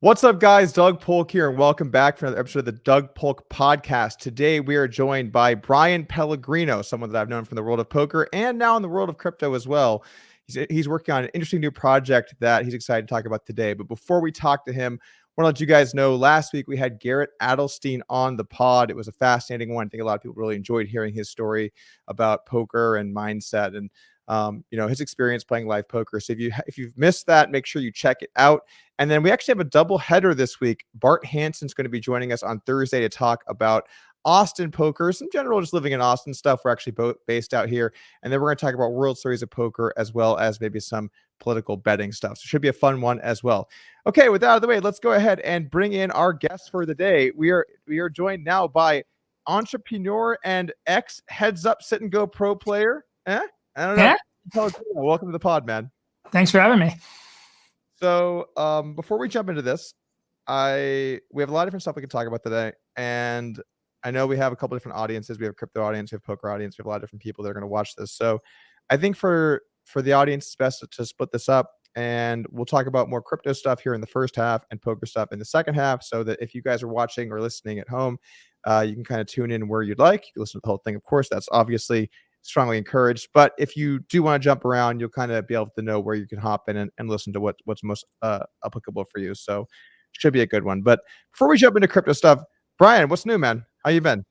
What's up, guys? Doug Polk here, and welcome back for another episode of the Doug Polk podcast. Today, we are joined by Bryan Pellegrino, someone that I've known from the world of poker and now in the world of crypto as well. He's working on an interesting new project that he's excited to talk about today. But before we talk to him, I want to let you guys know, last week we had Garrett Adelstein on the pod. It was a fascinating one. I think a lot of people really enjoyed hearing his story about poker and mindset and his experience playing live poker. So if you've missed that, make sure you check it out. And then we actually have a double header this week. Bart Hansen's going to be joining us on Thursday to talk about Austin poker, some general just living in Austin stuff. We're actually both based out here. And then we're going to talk about World Series of Poker as well as maybe some political betting stuff. So it should be a fun one as well. Okay, with that out of the way, let's go ahead and bring in our guest for the day. We are joined now by entrepreneur and ex heads up sit and go pro player. I don't know. Yeah. Welcome to the pod, man. Thanks for having me. So before we jump into this, we have a lot of different stuff we can talk about today. And I know we have a couple different audiences. We have a crypto audience, we have a poker audience, we have a lot of different people that are going to watch this. So I think for the audience, it's best to split this up. And we'll talk about more crypto stuff here in the first half and poker stuff in the second half, so that if you guys are watching or listening at home, you can kind of tune in where you'd like. You can listen to the whole thing. Of course, that's obviously strongly encouraged, but if you do want to jump around, you'll kind of be able to know where you can hop in and listen to what's most applicable for you. So it should be a good one. But before we jump into crypto stuff, Bryan, what's new, man? How you been?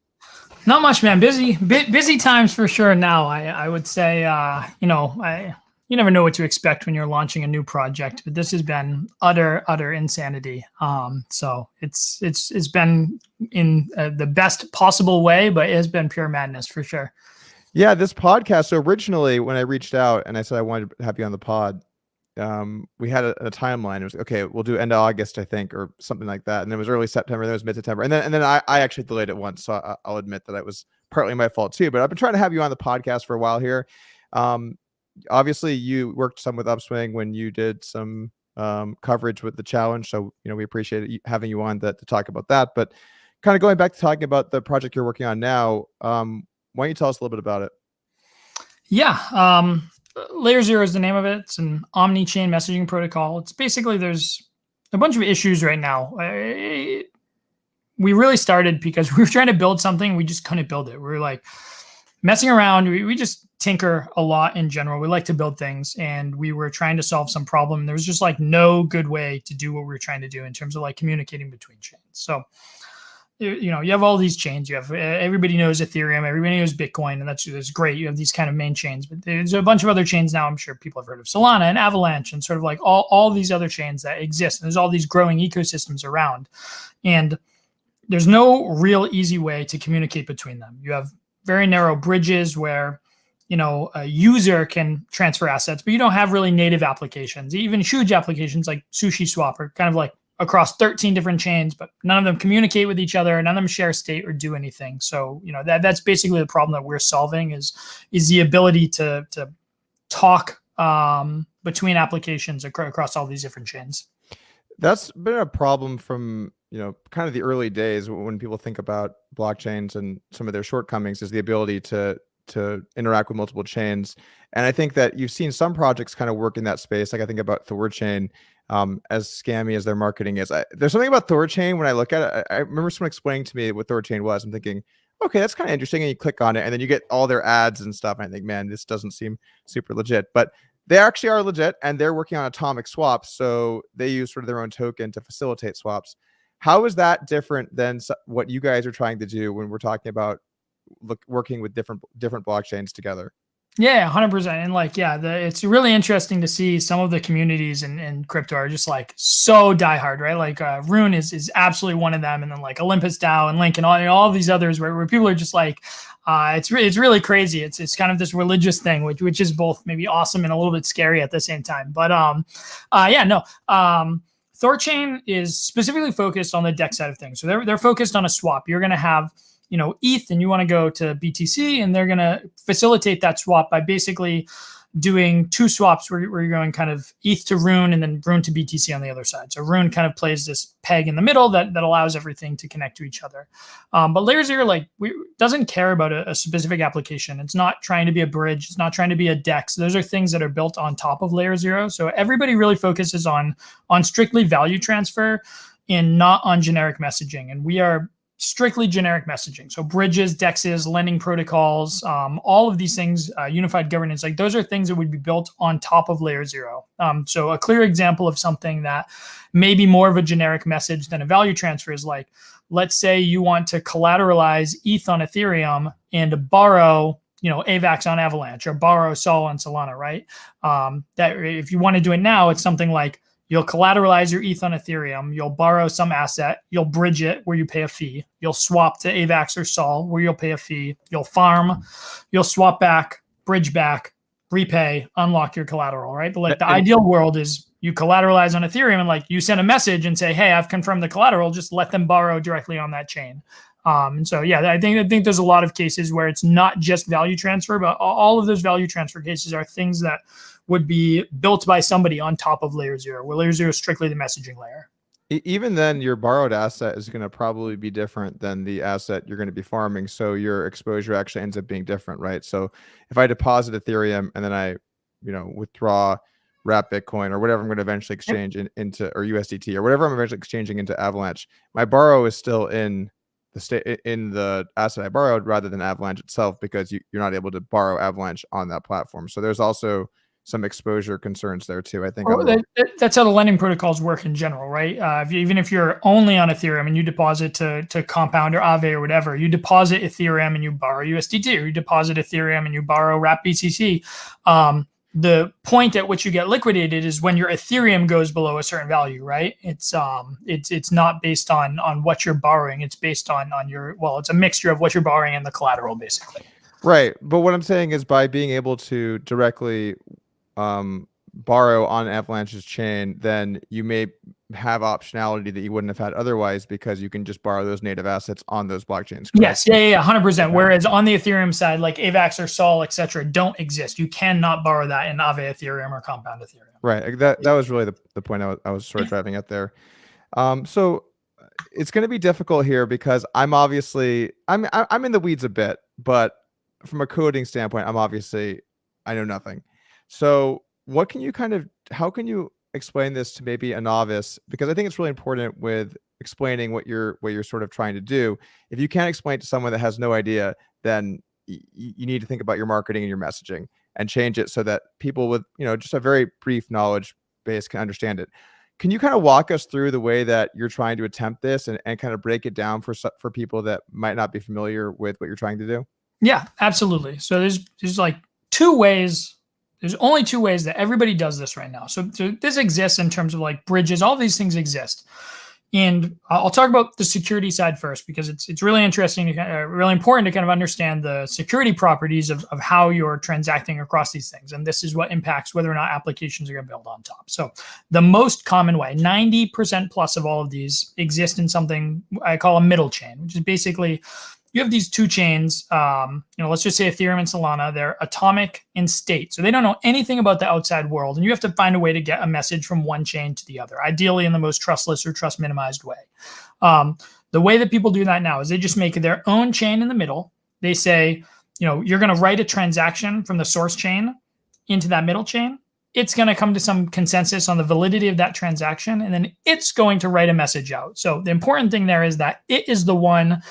Not much, man. Busy times for sure. Now I would say, you never know what to expect when you're launching a new project, but this has been utter insanity. So it's been in the best possible way, but it has been pure madness for sure. Yeah, this podcast. So originally, when I reached out and I said I wanted to have you on the pod, we had a timeline. It was okay. We'll do end of August, I think, or something like that. And then it was early September. Then it was mid-September. And then I actually delayed it once. So I'll admit that it was partly my fault too. But I've been trying to have you on the podcast for a while here. Obviously, you worked some with Upswing when you did some coverage with the challenge. So we appreciate having you on to talk about that. But kind of going back to talking about the project you're working on now. Why don't you tell us a little bit about it? Yeah. Layer 0 is the name of it. It's an omni-chain messaging protocol. It's basically, there's a bunch of issues right now. We really started because we were trying to build something. We just couldn't build it. We were like messing around. We just tinker a lot in general. We like to build things, and we were trying to solve some problem. There was just like no good way to do what we were trying to do in terms of like communicating between chains. So you have all these chains. You have everybody knows Ethereum, everybody knows Bitcoin, and that's great. You have these kind of main chains, but there's a bunch of other chains now. I'm sure people have heard of Solana and Avalance and sort of like all these other chains that exist. And there's all these growing ecosystems around, and there's no real easy way to communicate between them. You have very narrow bridges where a user can transfer assets, but you don't have really native applications. Even huge applications like SushiSwap are kind of like across 13 different chains, but none of them communicate with each other. None of them share state or do anything. So, that's basically the problem that we're solving is the ability to talk between applications across all these different chains. That's been a problem from, kind of the early days when people think about blockchains, and some of their shortcomings is the ability to interact with multiple chains. And I think that you've seen some projects kind of work in that space. Like I think about ThorChain, as scammy as their marketing is. There's something about ThorChain when I look at it. I remember someone explaining to me what ThorChain was. I'm thinking, okay, that's kind of interesting. And you click on it and then you get all their ads and stuff. And I think, man, this doesn't seem super legit, but they actually are legit, and they're working on atomic swaps. So they use sort of their own token to facilitate swaps. How is that different than what you guys are trying to do when we're talking about working with different blockchains together? Yeah, 100%. And it's really interesting to see some of the communities in crypto are just like so diehard, right? Like Rune is absolutely one of them. And then like Olympus DAO and Link and all these others where people are just like, it's really crazy. It's kind of this religious thing, which is both maybe awesome and a little bit scary at the same time. But ThorChain is specifically focused on the DEX side of things. So they're focused on a swap. You're going to have ETH and you want to go to BTC, and they're going to facilitate that swap by basically doing two swaps where you're going kind of ETH to Rune and then Rune to BTC on the other side. So Rune kind of plays this peg in the middle that allows everything to connect to each other. But Layer 0 doesn't care about a specific application. It's not trying to be a bridge. It's not trying to be a DEX. Those are things that are built on top of Layer 0. So everybody really focuses on strictly value transfer and not on generic messaging. And we are strictly generic messaging. So bridges, DEXs, lending protocols, all of these things, unified governance, like those are things that would be built on top of Layer 0. So a clear example of something that may be more of a generic message than a value transfer is like, let's say you want to collateralize ETH on Ethereum and borrow, AVAX on Avalanche or borrow Sol on Solana, right? That if you want to do it now, it's something like, you'll collateralize your ETH on Ethereum. You'll borrow some asset. You'll bridge it where you pay a fee. You'll swap to AVAX or Sol where you'll pay a fee. You'll farm. You'll swap back, bridge back, repay, unlock your collateral, right? But the ideal world is you collateralize on Ethereum and you send a message and say, hey, I've confirmed the collateral. Just let them borrow directly on that chain. And so, yeah, I think there's a lot of cases where it's not just value transfer, but all of those value transfer cases are things that would be built by somebody on top of Layer 0, where Layer 0 is strictly the messaging layer. Even then, your borrowed asset is going to probably be different than the asset you're going to be farming. So your exposure actually ends up being different, right? So if I deposit Ethereum and then I, withdraw wrap Bitcoin or whatever I'm going to eventually exchange into, or USDT or whatever I'm eventually exchanging into Avalanche, my borrow is still in the asset I borrowed rather than Avalanche itself, because you're not able to borrow Avalanche on that platform. So there's also some exposure concerns there too, I think. That's how the lending protocols work in general, right? Even if you're only on Ethereum and you deposit to Compound or Aave or whatever, you deposit Ethereum and you borrow USDT, or you deposit Ethereum and you borrow wrap BTC. The point at which you get liquidated is when your Ethereum goes below a certain value, right? It's not based on what you're borrowing. It's based on it's a mixture of what you're borrowing and the collateral, basically. Right. But what I'm saying is, by being able to directly borrow on Avalanche's chain, then you may have optionality that you wouldn't have had otherwise, because you can just borrow those native assets on those blockchains. Correct? Yes, yeah, 100%. Whereas on the Ethereum side, like AVAX or Sol, etc., don't exist. You cannot borrow that in Aave Ethereum or Compound Ethereum. Right. That was really the point I was sort of driving at there. So it's going to be difficult here, because I'm in the weeds a bit, but from a coding standpoint, I know nothing. So how can you explain this to maybe a novice? Because I think it's really important with explaining what you're sort of trying to do. If you can't explain it to someone that has no idea, then you need to think about your marketing and your messaging and change it so that people with, just a very brief knowledge base can understand it. Can you kind of walk us through the way that you're trying to attempt this and kind of break it down for people that might not be familiar with what you're trying to do? Yeah, absolutely. So there's like two ways. There's only two ways that everybody does this right now. So this exists in terms of like bridges. All these things exist. And I'll talk about the security side first, because it's really interesting, really important to kind of understand the security properties of how you're transacting across these things. And this is what impacts whether or not applications are going to build on top. So the most common way, 90% plus of all of these exist in something I call a middle chain, which is basically you have these two chains, let's just say Ethereum and Solana, they're atomic in state. So they don't know anything about the outside world. And you have to find a way to get a message from one chain to the other, ideally in the most trustless or trust minimized way. The way that people do that now is they just make their own chain in the middle. They say, you're going to write a transaction from the source chain into that middle chain. It's going to come to some consensus on the validity of that transaction. And then it's going to write a message out. So the important thing there is that it is the one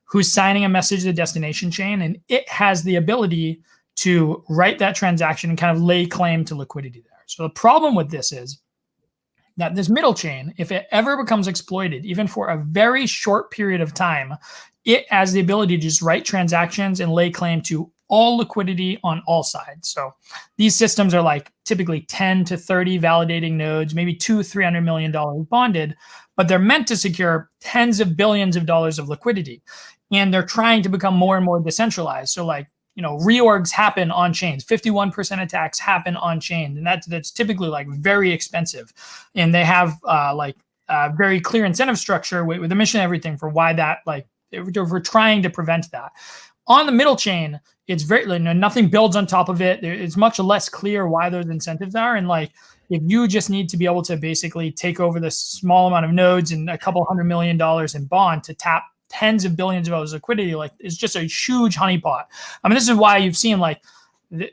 who's signing a message to the destination chain, and it has the ability to write that transaction and kind of lay claim to liquidity there. So the problem with this is that this middle chain, if it ever becomes exploited, even for a very short period of time, it has the ability to just write transactions and lay claim to all liquidity on all sides. So these systems are like typically 10 to 30 validating nodes, maybe $200-300 million bonded, but they're meant to secure tens of billions of dollars of liquidity. And they're trying to become more and more decentralized. So reorgs happen on chains, 51% attacks happen on chain. And that's typically like very expensive. And they have a very clear incentive structure with a mission and everything for why that, we're trying to prevent that. On the middle chain, it's very, nothing builds on top of it. It's much less clear why those incentives are. And like, if you just need to be able to basically take over this small amount of nodes and a couple $100 million in bond to tap tens of billions of dollars of liquidity, like it's just a huge honeypot. I mean, this is why you've seen like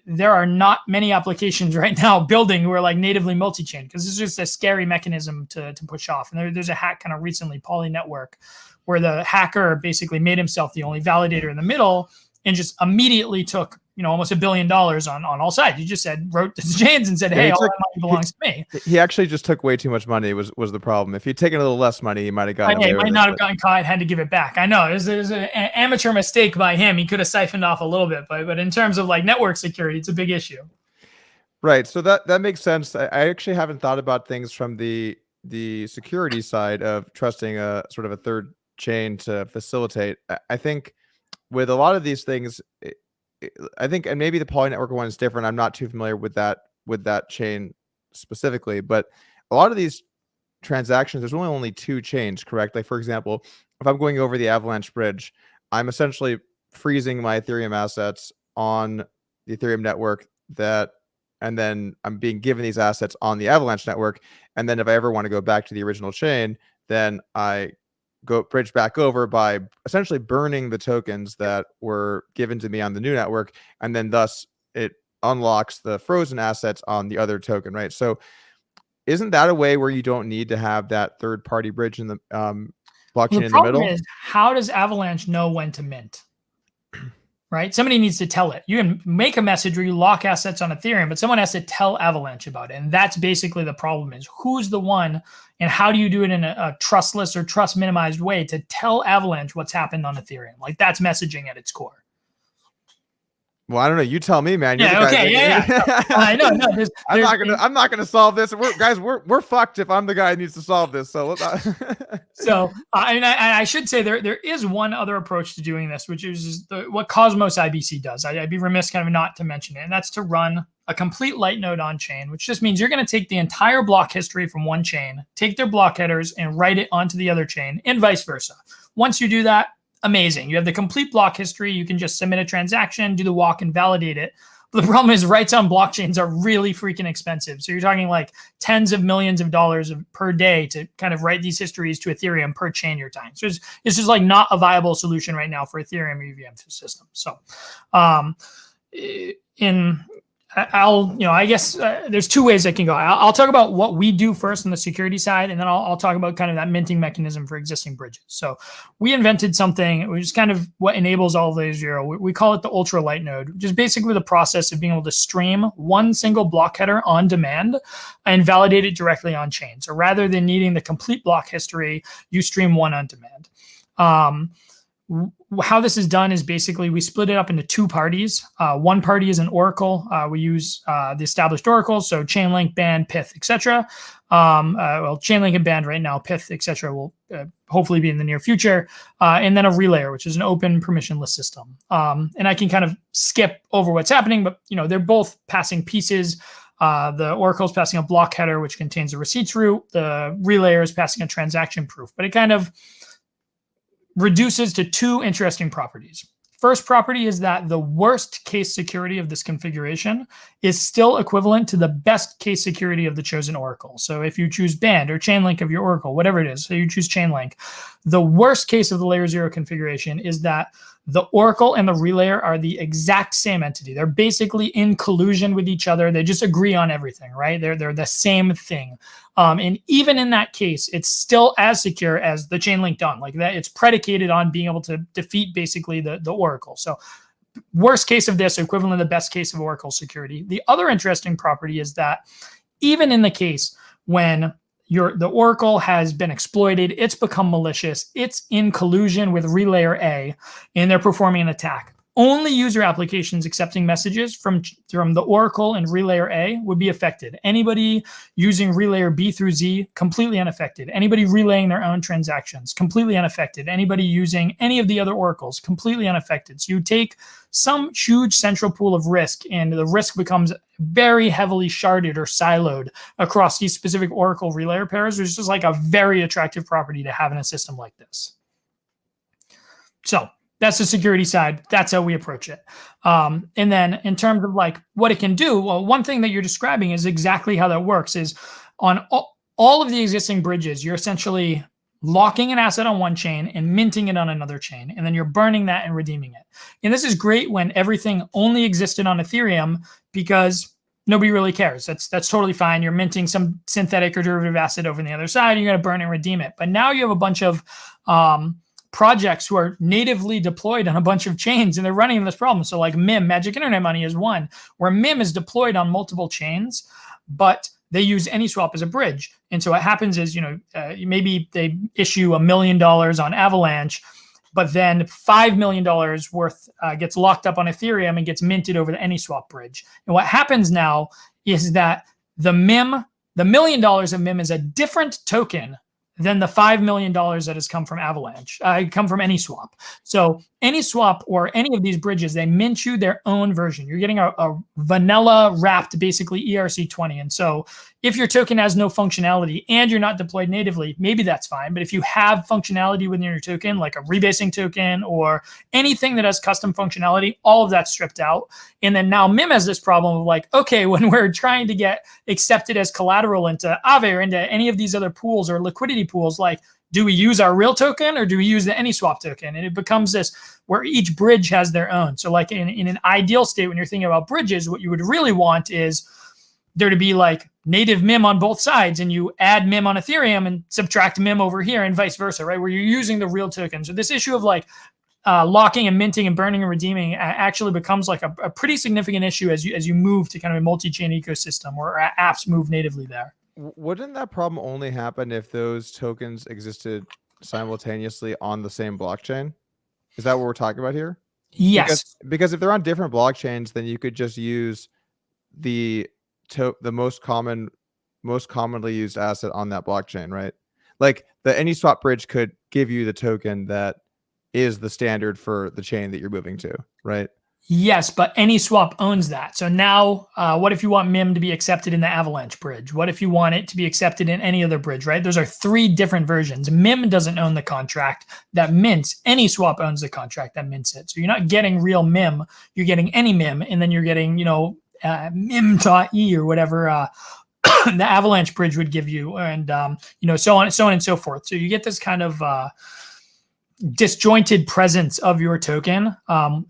there are not many applications right now building who are like natively multi-chain, because it's just a scary mechanism to push off. And there's a hack kind of recently, Poly Network, where the hacker basically made himself the only validator in the middle and just immediately took, almost $1 billion on all sides. He just wrote to the chains and said, hey, all that money belongs to me. He actually just took way too much money was the problem. If he'd taken a little less money, he might have gotten away with it. He might not have gotten caught, had to give it back. I know it was an amateur mistake by him. He could have siphoned off a little bit, but in terms of like network security, it's a big issue. Right. So that makes sense. I actually haven't thought about things from the security side of trusting a sort of a third chain to facilitate. I think with a lot of these things, I think, and maybe the Poly Network one is different. I'm not too familiar with that chain specifically, but a lot of these transactions, there's only two chains, correct? Like for example, if I'm going over the Avalanche bridge, I'm essentially freezing my Ethereum assets on the Ethereum network and then I'm being given these assets on the Avalanche network. And then if I ever want to go back to the original chain, then I bridge back over by essentially burning the tokens that were given to me on the new network, and then thus it unlocks the frozen assets on the other token, right? So isn't that a way where you don't need to have that third party bridge in the blockchain in the middle? Is, how does Avalanche know when to mint? Right? Somebody needs to tell it. You can make a message where you lock assets on Ethereum, but someone has to tell Avalanche about it. And that's basically the problem, is who's the one and how do you do it in a trustless or trust minimized way to tell Avalanche what's happened on Ethereum? Like that's messaging at its core. Well, I don't know. You tell me, man. You're yeah. Okay. Yeah. I know. No, I'm not gonna solve this. We're fucked if I'm the guy who needs to solve this. So, I should say there is one other approach to doing this, which is what Cosmos IBC does. I'd be remiss kind of not to mention it, and that's to run a complete light node on chain, which just means you're going to take the entire block history from one chain, take their block headers, and write it onto the other chain, and vice versa. Once you do that, amazing. You have the complete block history. You can just submit a transaction, do the walk, and validate it. But the problem is writes on blockchains are really freaking expensive. So you're talking like tens of millions of dollars per day to kind of write these histories to Ethereum per chain you're tying. So it's just like not a viable solution right now for Ethereum EVM system. So I guess there's two ways I can go. I'll talk about what we do first on the security side, and then I'll talk about kind of that minting mechanism for existing bridges. So we invented something, which is kind of what enables all of Layer Zero. We call it the ultra light node, which is basically the process of being able to stream one single block header on demand and validate it directly on chain. So rather than needing the complete block history, you stream one on demand. How this is done is basically we split it up into two parties. One party is an oracle. We use the established oracles, so Chainlink, Band, Pyth, etc. Well, Chainlink and Band right now, Pyth, etc. will hopefully be in the near future. And then a relayer, which is an open permissionless system. And I can kind of skip over what's happening, but they're both passing pieces. The oracle is passing a block header, which contains a receipts root. The relayer is passing a transaction proof, but it kind of reduces to two interesting properties. First property is that the worst case security of this configuration is still equivalent to the best case security of the chosen oracle. So if you choose Band or Chainlink of your oracle, whatever it is, so you choose Chainlink, the worst case of the Layer Zero configuration is that the oracle and the relayer are the exact same entity. They're basically in collusion with each other. They just agree on everything, right? They're the same thing. And even in that case, it's still as secure as the Chainlink done. Like that, it's predicated on being able to defeat basically the oracle. So worst case of this, equivalent to the best case of oracle security. The other interesting property is that even in the case when the oracle has been exploited, it's become malicious, it's in collusion with RelayerA, and they're performing an attack. Only user applications accepting messages from the oracle and RelayerA would be affected. Anybody using relayer B through Z, completely unaffected. Anybody relaying their own transactions, completely unaffected. Anybody using any of the other oracles, completely unaffected. So you take some huge central pool of risk, and the risk becomes very heavily sharded or siloed across these specific oracle relayer pairs, which is just like a very attractive property to have in a system like this. So That's the security side. That's how we approach it. And then in terms of like what it can do, well, one thing that you're describing is exactly how that works is on all of the existing bridges, you're essentially locking an asset on one chain and minting it on another chain. And then you're burning that and redeeming it. And this is great when everything only existed on Ethereum because nobody really cares. That's totally fine. You're minting some synthetic or derivative asset over on the other side. You're going to burn and redeem it. But now you have a bunch of projects who are natively deployed on a bunch of chains and they're running this problem. So like MIM, Magic Internet Money is one, where MIM is deployed on multiple chains, but they use AnySwap as a bridge. And so what happens is, maybe they issue $1 million on Avalanche, but then $5 million worth gets locked up on Ethereum and gets minted over the AnySwap bridge. And what happens now is that the $1 million of MIM is a different token than the $5 million that has come from Avalanche, come from AnySwap. So AnySwap or any of these bridges, they mint you their own version. You're getting a vanilla wrapped, basically ERC20. And so if your token has no functionality and you're not deployed natively, maybe that's fine. But if you have functionality within your token, like a rebasing token or anything that has custom functionality, all of that's stripped out. And then now MIM has this problem of like, okay, when we're trying to get accepted as collateral into Aave or into any of these other pools or liquidity pools, like, do we use our real token or do we use the AnySwap token? And it becomes this where each bridge has their own. So like in an ideal state, when you're thinking about bridges, what you would really want is there to be like native MIM on both sides, and you add MIM on Ethereum and subtract MIM over here and vice versa, right? Where you're using the real token. So this issue of like locking and minting and burning and redeeming actually becomes like a pretty significant issue as you move to kind of a multi-chain ecosystem where apps move natively there. Wouldn't that problem only happen if those tokens existed simultaneously on the same blockchain? Is that what we're talking about here? Yes. Because if they're on different blockchains, then you could just use the most commonly used asset on that blockchain, right? Like the AnySwap bridge could give you the token that is the standard for the chain that you're moving to, right? Yes, but AnySwap owns that. So now, what if you want MIM to be accepted in the Avalanche bridge? What if you want it to be accepted in any other bridge, right? Those are 3 different versions. MIM doesn't own the contract that mints. AnySwap owns the contract that mints it. So you're not getting real MIM. You're getting any MIM, and then you're getting, MIM.E or whatever the Avalanche bridge would give you, and so on and so forth. So you get this kind of disjointed presence of your token,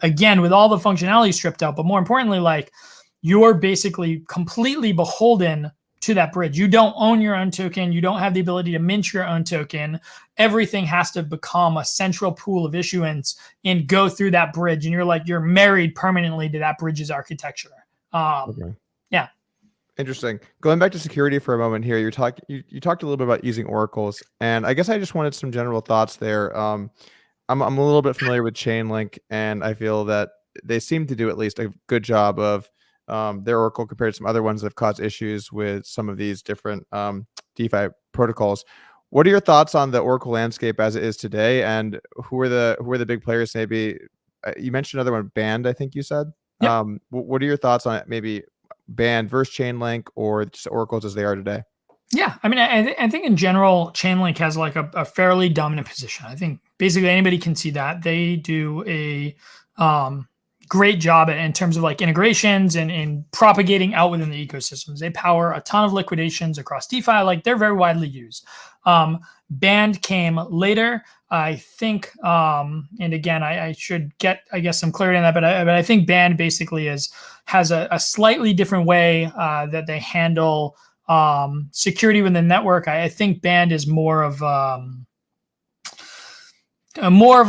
again, with all the functionality stripped out, but more importantly, like you're basically completely beholden to that bridge. You don't own your own token. You don't have the ability to mint your own token. Everything has to become a central pool of issuance and go through that bridge. And you're married permanently to that bridge's architecture. Okay. Yeah. Interesting. Going back to security for a moment here, you talked a little bit about using oracles, and I guess I just wanted some general thoughts there. I'm a little bit familiar with Chainlink, and I feel that they seem to do at least a good job of their oracle compared to some other ones that have caused issues with some of these different DeFi protocols. What are your thoughts on the oracle landscape as it is today, and who are the big players? Maybe you mentioned another one, Band, I think you said. Yep. What are your thoughts on it? Maybe Band versus Chainlink, or just oracles as they are today? Yeah, I mean, I think in general, Chainlink has like a fairly dominant position. I think basically anybody can see that. They do a great job in terms of like integrations and propagating out within the ecosystems. They power a ton of liquidations across DeFi. Like they're very widely used. Band came later, I think, and again, I should get, I guess, some clarity on that, but I think Band basically has a slightly different way that they handle security within the network. I think Band is more of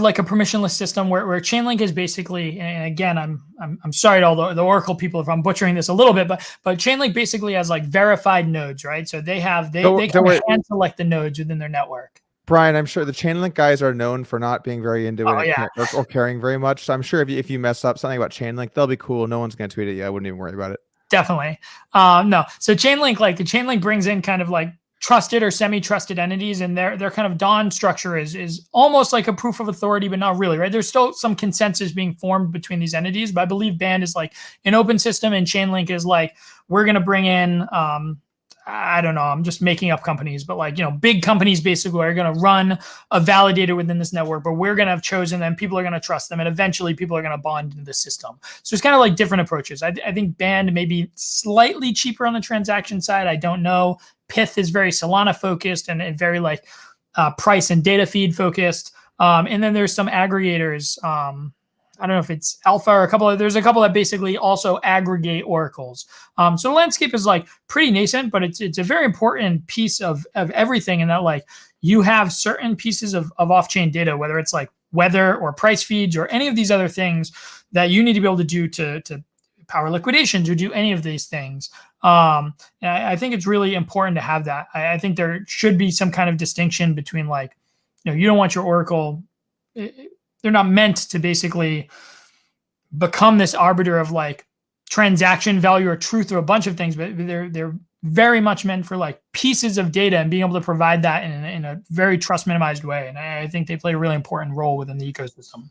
like a permissionless system where Chainlink is basically, and again, I'm sorry to all the Oracle people if I'm butchering this a little bit, but Chainlink basically has like verified nodes, right? So they can hand select the nodes within their network. Brian, I'm sure the Chainlink guys are known for not being very into it or caring very much. So I'm sure if you mess up something about Chainlink, they'll be cool. No one's going to tweet at you. I wouldn't even worry about it. Definitely. No. So Chainlink, like the Chainlink brings in kind of like trusted or semi-trusted entities, and their kind of Dawn structure is almost like a proof of authority, but not really, right? There's still some consensus being formed between these entities, but I believe Band is like an open system, and Chainlink is like, we're going to bring in I don't know, I'm just making up companies, but like, big companies basically are going to run a validator within this network, but we're going to have chosen them. People are going to trust them. And eventually people are going to bond into the system. So it's kind of like different approaches. I think Band may be slightly cheaper on the transaction side. I don't know. Pith is very Solana focused and very like price and data feed focused. And then there's some aggregators. I don't know if it's Alpha or there's a couple that basically also aggregate oracles. So the landscape is like pretty nascent, but it's a very important piece of everything in that like you have certain pieces of off-chain data, whether it's like weather or price feeds or any of these other things that you need to be able to do to power liquidations or do any of these things. And I think it's really important to have that. I think there should be some kind of distinction between like, you don't want your oracle, they're not meant to basically become this arbiter of like transaction value or truth or a bunch of things, but they're very much meant for like pieces of data and being able to provide that in a very trust minimized way. And I think they play a really important role within the ecosystem.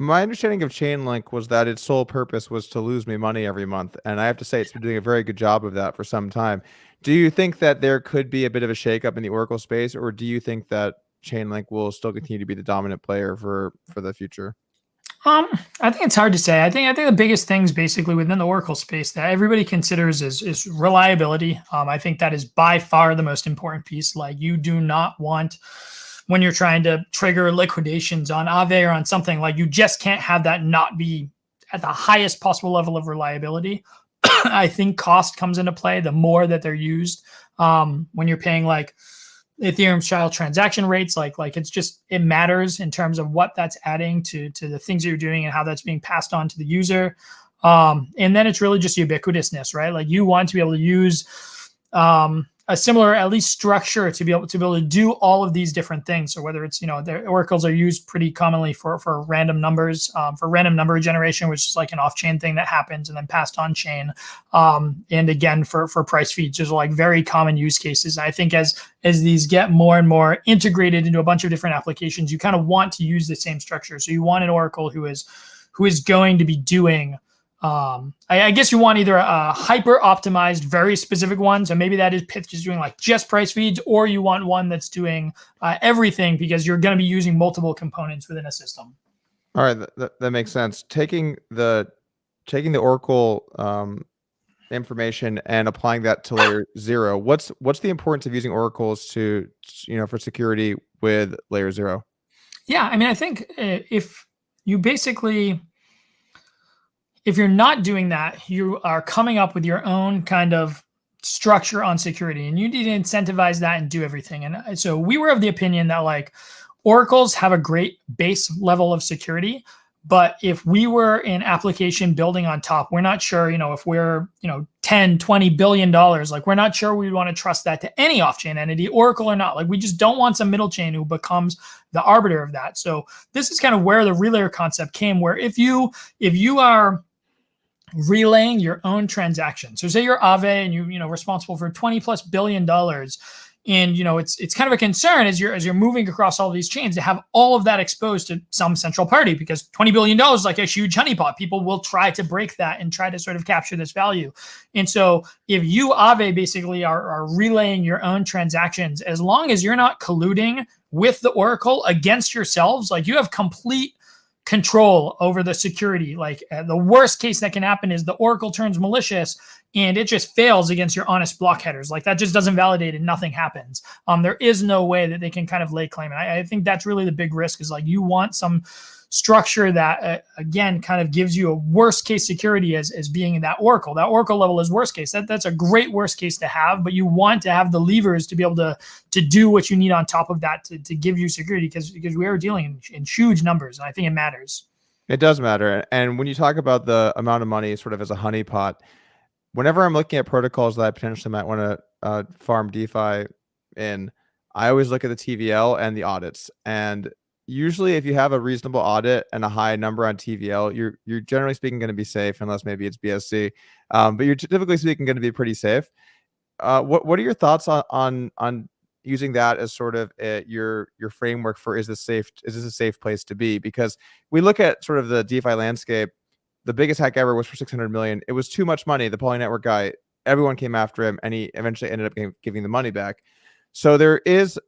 My understanding of Chainlink was that its sole purpose was to lose me money every month. And I have to say, it's been doing a very good job of that for some time. Do you think that there could be a bit of a shakeup in the Oracle space, or do you think that Chainlink will still continue to be the dominant player for the future? I think it's hard to say. I think the biggest things basically within the Oracle space that everybody considers is reliability. I think that is by far the most important piece. Like you do not want, when you're trying to trigger liquidations on Aave or on something, like you just can't have that not be at the highest possible level of reliability. I think cost comes into play the more that they're used. When you're paying like Ethereum's child transaction rates, like it matters in terms of what that's adding to the things that you're doing and how that's being passed on to the user. And then it's really just ubiquitousness, right? Like you want to be able to use a similar, at least structure to be able to do all of these different things. So whether it's, the oracles are used pretty commonly for random numbers, for random number generation, which is like an off-chain thing that happens and then passed on chain. And again, for price feeds, there's like very common use cases. And I think as these get more and more integrated into a bunch of different applications, you kind of want to use the same structure. So you want an oracle who is going to be doing, I guess you want either a hyper optimized, very specific one. So maybe that is Pith just doing like just price feeds, or you want one that's doing everything because you're going to be using multiple components within a system. All right, that makes sense. Taking the Oracle information and applying that to layer 0. What's the importance of using oracles to for security with layer 0? Yeah, I mean, I think if you're not doing that, you are coming up with your own kind of structure on security, and you need to incentivize that and do everything. And so we were of the opinion that like oracles have a great base level of security, but if we were in application building on top, we're not sure, if we're, 10, $20 billion, like we're not sure we'd want to trust that to any off-chain entity, Oracle or not. Like we just don't want some middle chain who becomes the arbiter of that. So this is kind of where the relayer concept came, where if you are relaying your own transaction. So say you're Aave and you're responsible for $20+ billion. And it's kind of a concern as you're moving across all these chains to have all of that exposed to some central party, because $20 billion is like a huge honeypot. People will try to break that and try to sort of capture this value. And so if you Aave basically are relaying your own transactions, as long as you're not colluding with the oracle against yourselves, like you have complete control over the security. Like the worst case that can happen is the oracle turns malicious and it just fails against your honest block headers. Like that just doesn't validate and nothing happens. There is no way that they can kind of lay claim. And I think that's really the big risk, is like you want some structure that again kind of gives you a worst case security as being that oracle. That oracle level is worst case. That's a great worst case to have, but you want to have the levers to be able to do what you need on top of that to give you security, because we are dealing in huge numbers, and I think it matters. It does matter. And when you talk about the amount of money sort of as a honeypot, whenever I'm looking at protocols that I potentially might want to farm DeFi in, I always look at the TVL and the audits. And usually if you have a reasonable audit and a high number on TVL, you're generally speaking going to be safe, unless maybe it's BSC. But you're typically speaking going to be pretty safe. What are your thoughts on using that as sort of your framework for, is this a safe place to be? Because we look at sort of the DeFi landscape. The biggest hack ever was for 600 million. It was too much money. The Poly Network guy everyone came after him, and he eventually ended up giving the money back. So there is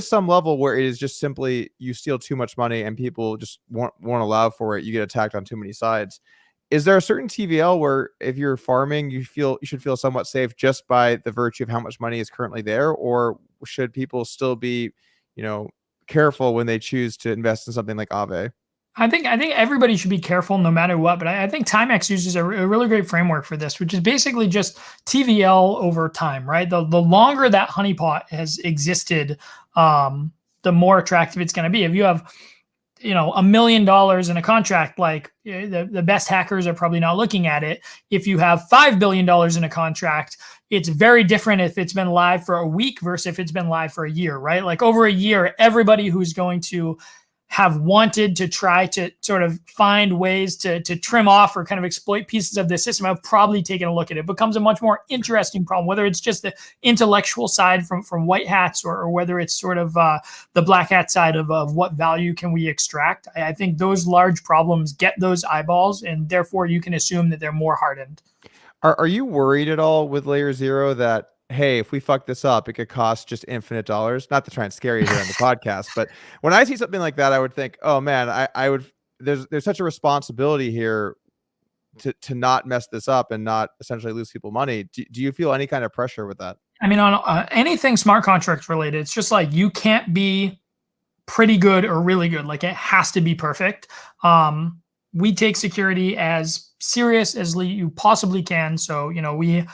some level where it is just simply you steal too much money and people just won't allow for it. You get attacked on too many sides. Is there a certain TVL where if you're farming, you should feel somewhat safe just by the virtue of how much money is currently there, or should people still be, careful when they choose to invest in something like Aave? I think everybody should be careful no matter what, but I think Timex uses a really great framework for this, which is basically just TVL over time, right? The longer that honeypot has existed, the more attractive it's going to be. If you have, $1 million in a contract, like the best hackers are probably not looking at it. If you have $5 billion in a contract, it's very different if it's been live for a week versus if it's been live for a year, right? Like over a year, everybody who's going to have wanted to try to sort of find ways to trim off or kind of exploit pieces of the system, I've probably taken a look at it. It becomes a much more interesting problem, whether it's just the intellectual side from white hats or whether it's sort of the black hat side of what value can we extract. I think those large problems get those eyeballs, and therefore you can assume that they're more hardened. Are you worried at all with Layer Zero that, hey, if we fuck this up, it could cost just infinite dollars? Not to try and scare you here on the podcast, but when I see something like that, I would think, oh man, I would. There's such a responsibility here to not mess this up and not essentially lose people money. Do you feel any kind of pressure with that? I mean, on anything smart contract related, it's just like you can't be pretty good or really good. Like it has to be perfect. We take security as serious as you possibly can. So, we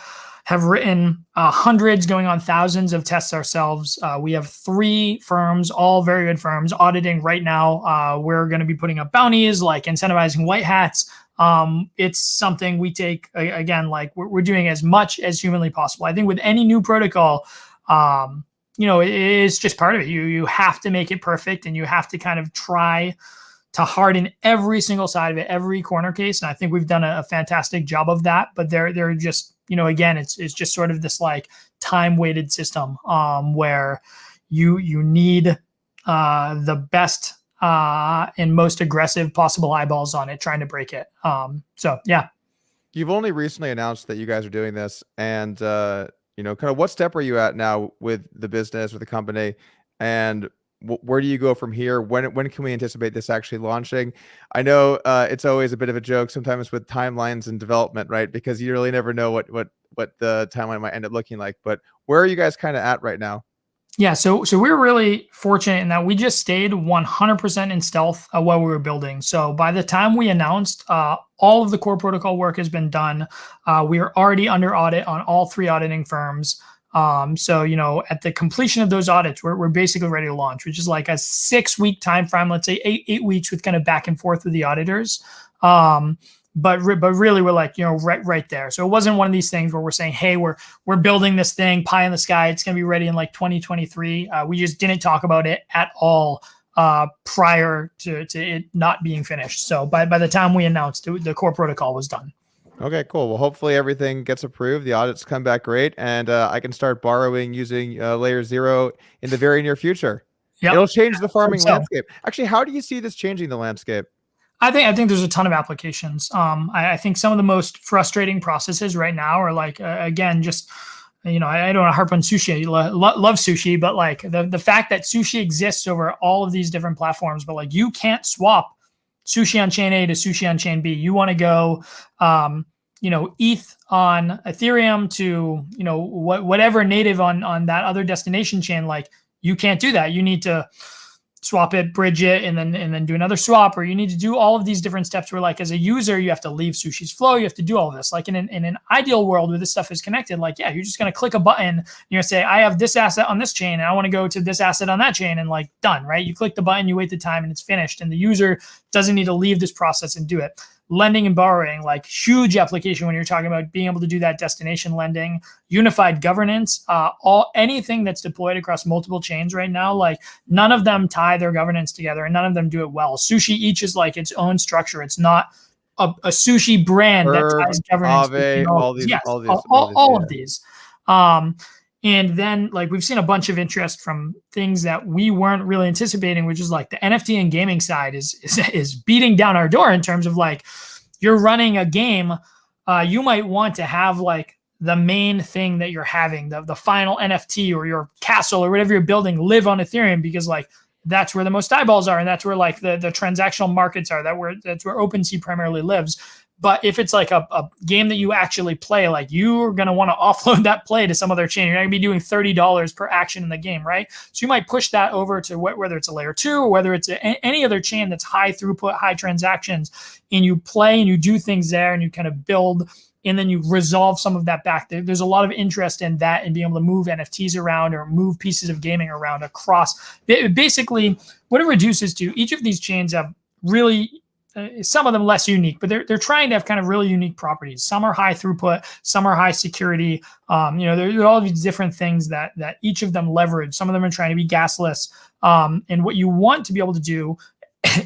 have written hundreds going on thousands of tests ourselves. We have 3 firms, all very good firms, auditing right now. We're going to be putting up bounties, like incentivizing white hats. It's something we take, again, like we're doing as much as humanly possible. I think with any new protocol, it's just part of it. You have to make it perfect, and you have to kind of try to harden every single side of it, every corner case. And I think we've done a fantastic job of that, but they're just, again, it's just sort of this like time weighted system, where you need the best and most aggressive possible eyeballs on it, trying to break it. So yeah. You've only recently announced that you guys are doing this, and kind of what step are you at now with the business, with the company, and where do you go from here? When can we anticipate this actually launching? I know it's always a bit of a joke sometimes with timelines and development, right? Because you really never know what the timeline might end up looking like. But where are you guys kind of at right now? Yeah, so we're really fortunate in that we just stayed 100% in stealth while we were building. So by the time we announced, all of the core protocol work has been done. We are already under audit on all 3 auditing firms. So, at the completion of those audits, we're basically ready to launch, which is like a 6-week time frame, let's say 8 weeks with kind of back and forth with the auditors. But really we're like, right there. So it wasn't one of these things where we're saying, hey, we're building this thing, pie in the sky, it's going to be ready in like 2023. We just didn't talk about it at all prior to it not being finished. So by the time we announced it, the core protocol was done. Okay, cool. Well, hopefully everything gets approved. The audits come back great, and I can start borrowing using Layer Zero in the very near future. Yep. It'll change the farming landscape. Actually, how do you see this changing the landscape? I think there's a ton of applications. I think some of the most frustrating processes right now are like, again, just, I don't want to harp on sushi. I love sushi, but like the fact that sushi exists over all of these different platforms, but like you can't swap sushi on chain A to sushi on chain B. You want to go, ETH on Ethereum to, whatever native on that other destination chain. Like you can't do that. You need to swap it, bridge it, and then do another swap, or you need to do all of these different steps where like as a user, you have to leave Sushi's flow. You have to do all of this. Like in an ideal world where this stuff is connected, like, yeah, you're just going to click a button. You're going to say, I have this asset on this chain and I want to go to this asset on that chain, and like done, right? You click the button, you wait the time, and it's finished. And the user doesn't need to leave this process and do it. Lending and borrowing, like huge application when you're talking about being able to do that destination lending, unified governance, anything that's deployed across multiple chains right now, like none of them tie their governance together and none of them do it well. Sushi each is like its own structure. It's not a sushi brand that ties governance. Aave, all of these. And then like we've seen a bunch of interest from things that we weren't really anticipating, which is like the NFT and gaming side is beating down our door in terms of like you're running a game. You might want to have like the main thing that you're having, the final NFT or your castle or whatever you're building live on Ethereum, because like that's where the most eyeballs are, and that's where like the transactional markets are. That's where OpenSea primarily lives. But if it's like a game that you actually play, like you're going to want to offload that play to some other chain. You're not going to be doing $30 per action in the game, right? So you might push that over to whether it's a layer 2 or whether it's any other chain that's high throughput, high transactions, and you play and you do things there and you kind of build, and then you resolve some of that back. There's a lot of interest in that and being able to move NFTs around or move pieces of gaming around across. Basically, what it reduces to, each of these chains have really, some of them less unique, but they're trying to have kind of really unique properties. Some are high throughput, some are high security. There are all these different things that each of them leverage. Some of them are trying to be gasless. And what you want to be able to do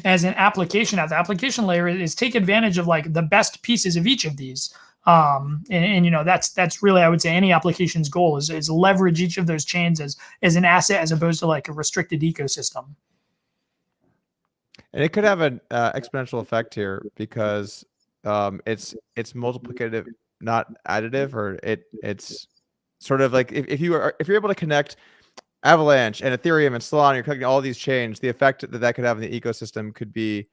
as an application at the application layer is take advantage of like the best pieces of each of these. That's really, I would say, any application's goal is leverage each of those chains as an asset, as opposed to like a restricted ecosystem. And it could have an exponential effect here because it's multiplicative, not additive, or it's sort of like if you're able to connect Avalanche and Ethereum and Solana, you're connecting all these chains, the effect that could have in the ecosystem could be.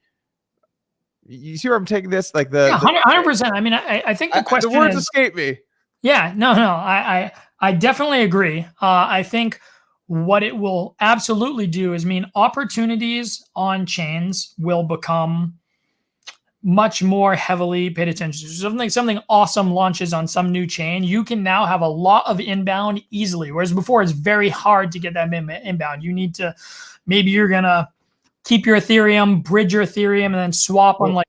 You see where I'm taking this? Like 100%. I mean, I think the question the words escape me. Yeah, no, I definitely agree. I think what it will absolutely do is mean opportunities on chains will become much more heavily paid attention to. Something awesome launches on some new chain, you can now have a lot of inbound easily, whereas before it's very hard to get that inbound. You need to, maybe you're gonna keep your Ethereum, bridge your Ethereum, and then swap on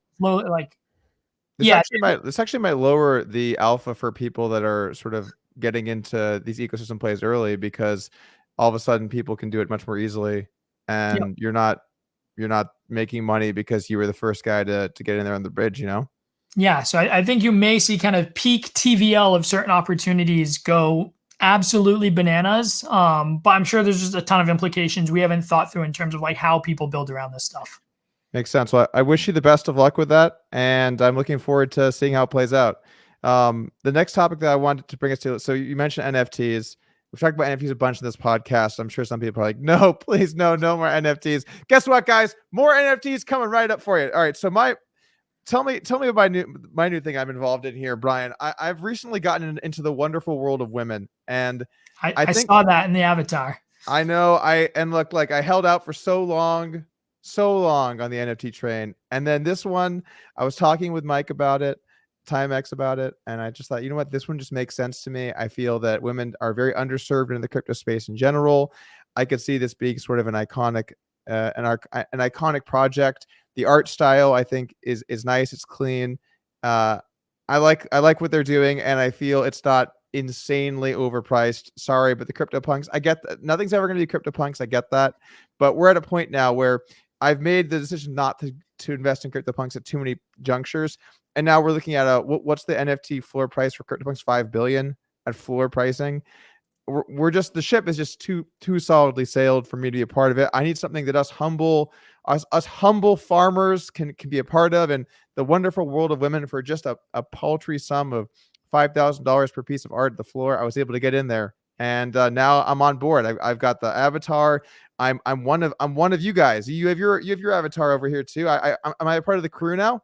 This actually might lower the alpha for people that are sort of getting into these ecosystem plays early, because all of a sudden people can do it much more easily, and you're not making money because you were the first guy to get in there on the bridge, Yeah, so I think you may see kind of peak TVL of certain opportunities go absolutely bananas. But I'm sure there's just a ton of implications we haven't thought through in terms of like how people build around this stuff. Makes sense. Well, I wish you the best of luck with that, and I'm looking forward to seeing how it plays out. The next topic that I wanted to bring us to, so you mentioned NFTs. We've talked about NFTs a bunch in this podcast. I'm sure some people are like, no, please, no more NFTs. Guess what, guys? More NFTs coming right up for you. All right, so tell me about my new thing I'm involved in here, Bryan. I've recently gotten into the wonderful world of women, and I saw that in the avatar. I know. I held out for so long on the NFT train, and then this one, I was talking with Mike about it, Timex about it, and I just thought, you know what, this one just makes sense to me. I feel that women are very underserved in the crypto space in general. I could see this being sort of an iconic project. The art style, I think, is nice. It's clean. I like what they're doing, and I feel it's not insanely overpriced. Sorry, but the CryptoPunks, I get that nothing's ever going to be CryptoPunks. I get that, but we're at a point now where I've made the decision not to invest in CryptoPunks at too many junctures. And now we're looking at what's the NFT floor price for CryptoPunks? 5 billion at floor pricing. We're just, the ship is just too solidly sailed for me to be a part of it. I need something that us humble farmers can be a part of, and the wonderful world of women for just a paltry sum of $5,000 per piece of art at the floor. I was able to get in there, and now I'm on board. I've got the avatar. I'm one of you guys. You have your avatar over here too. Am I a part of the crew now?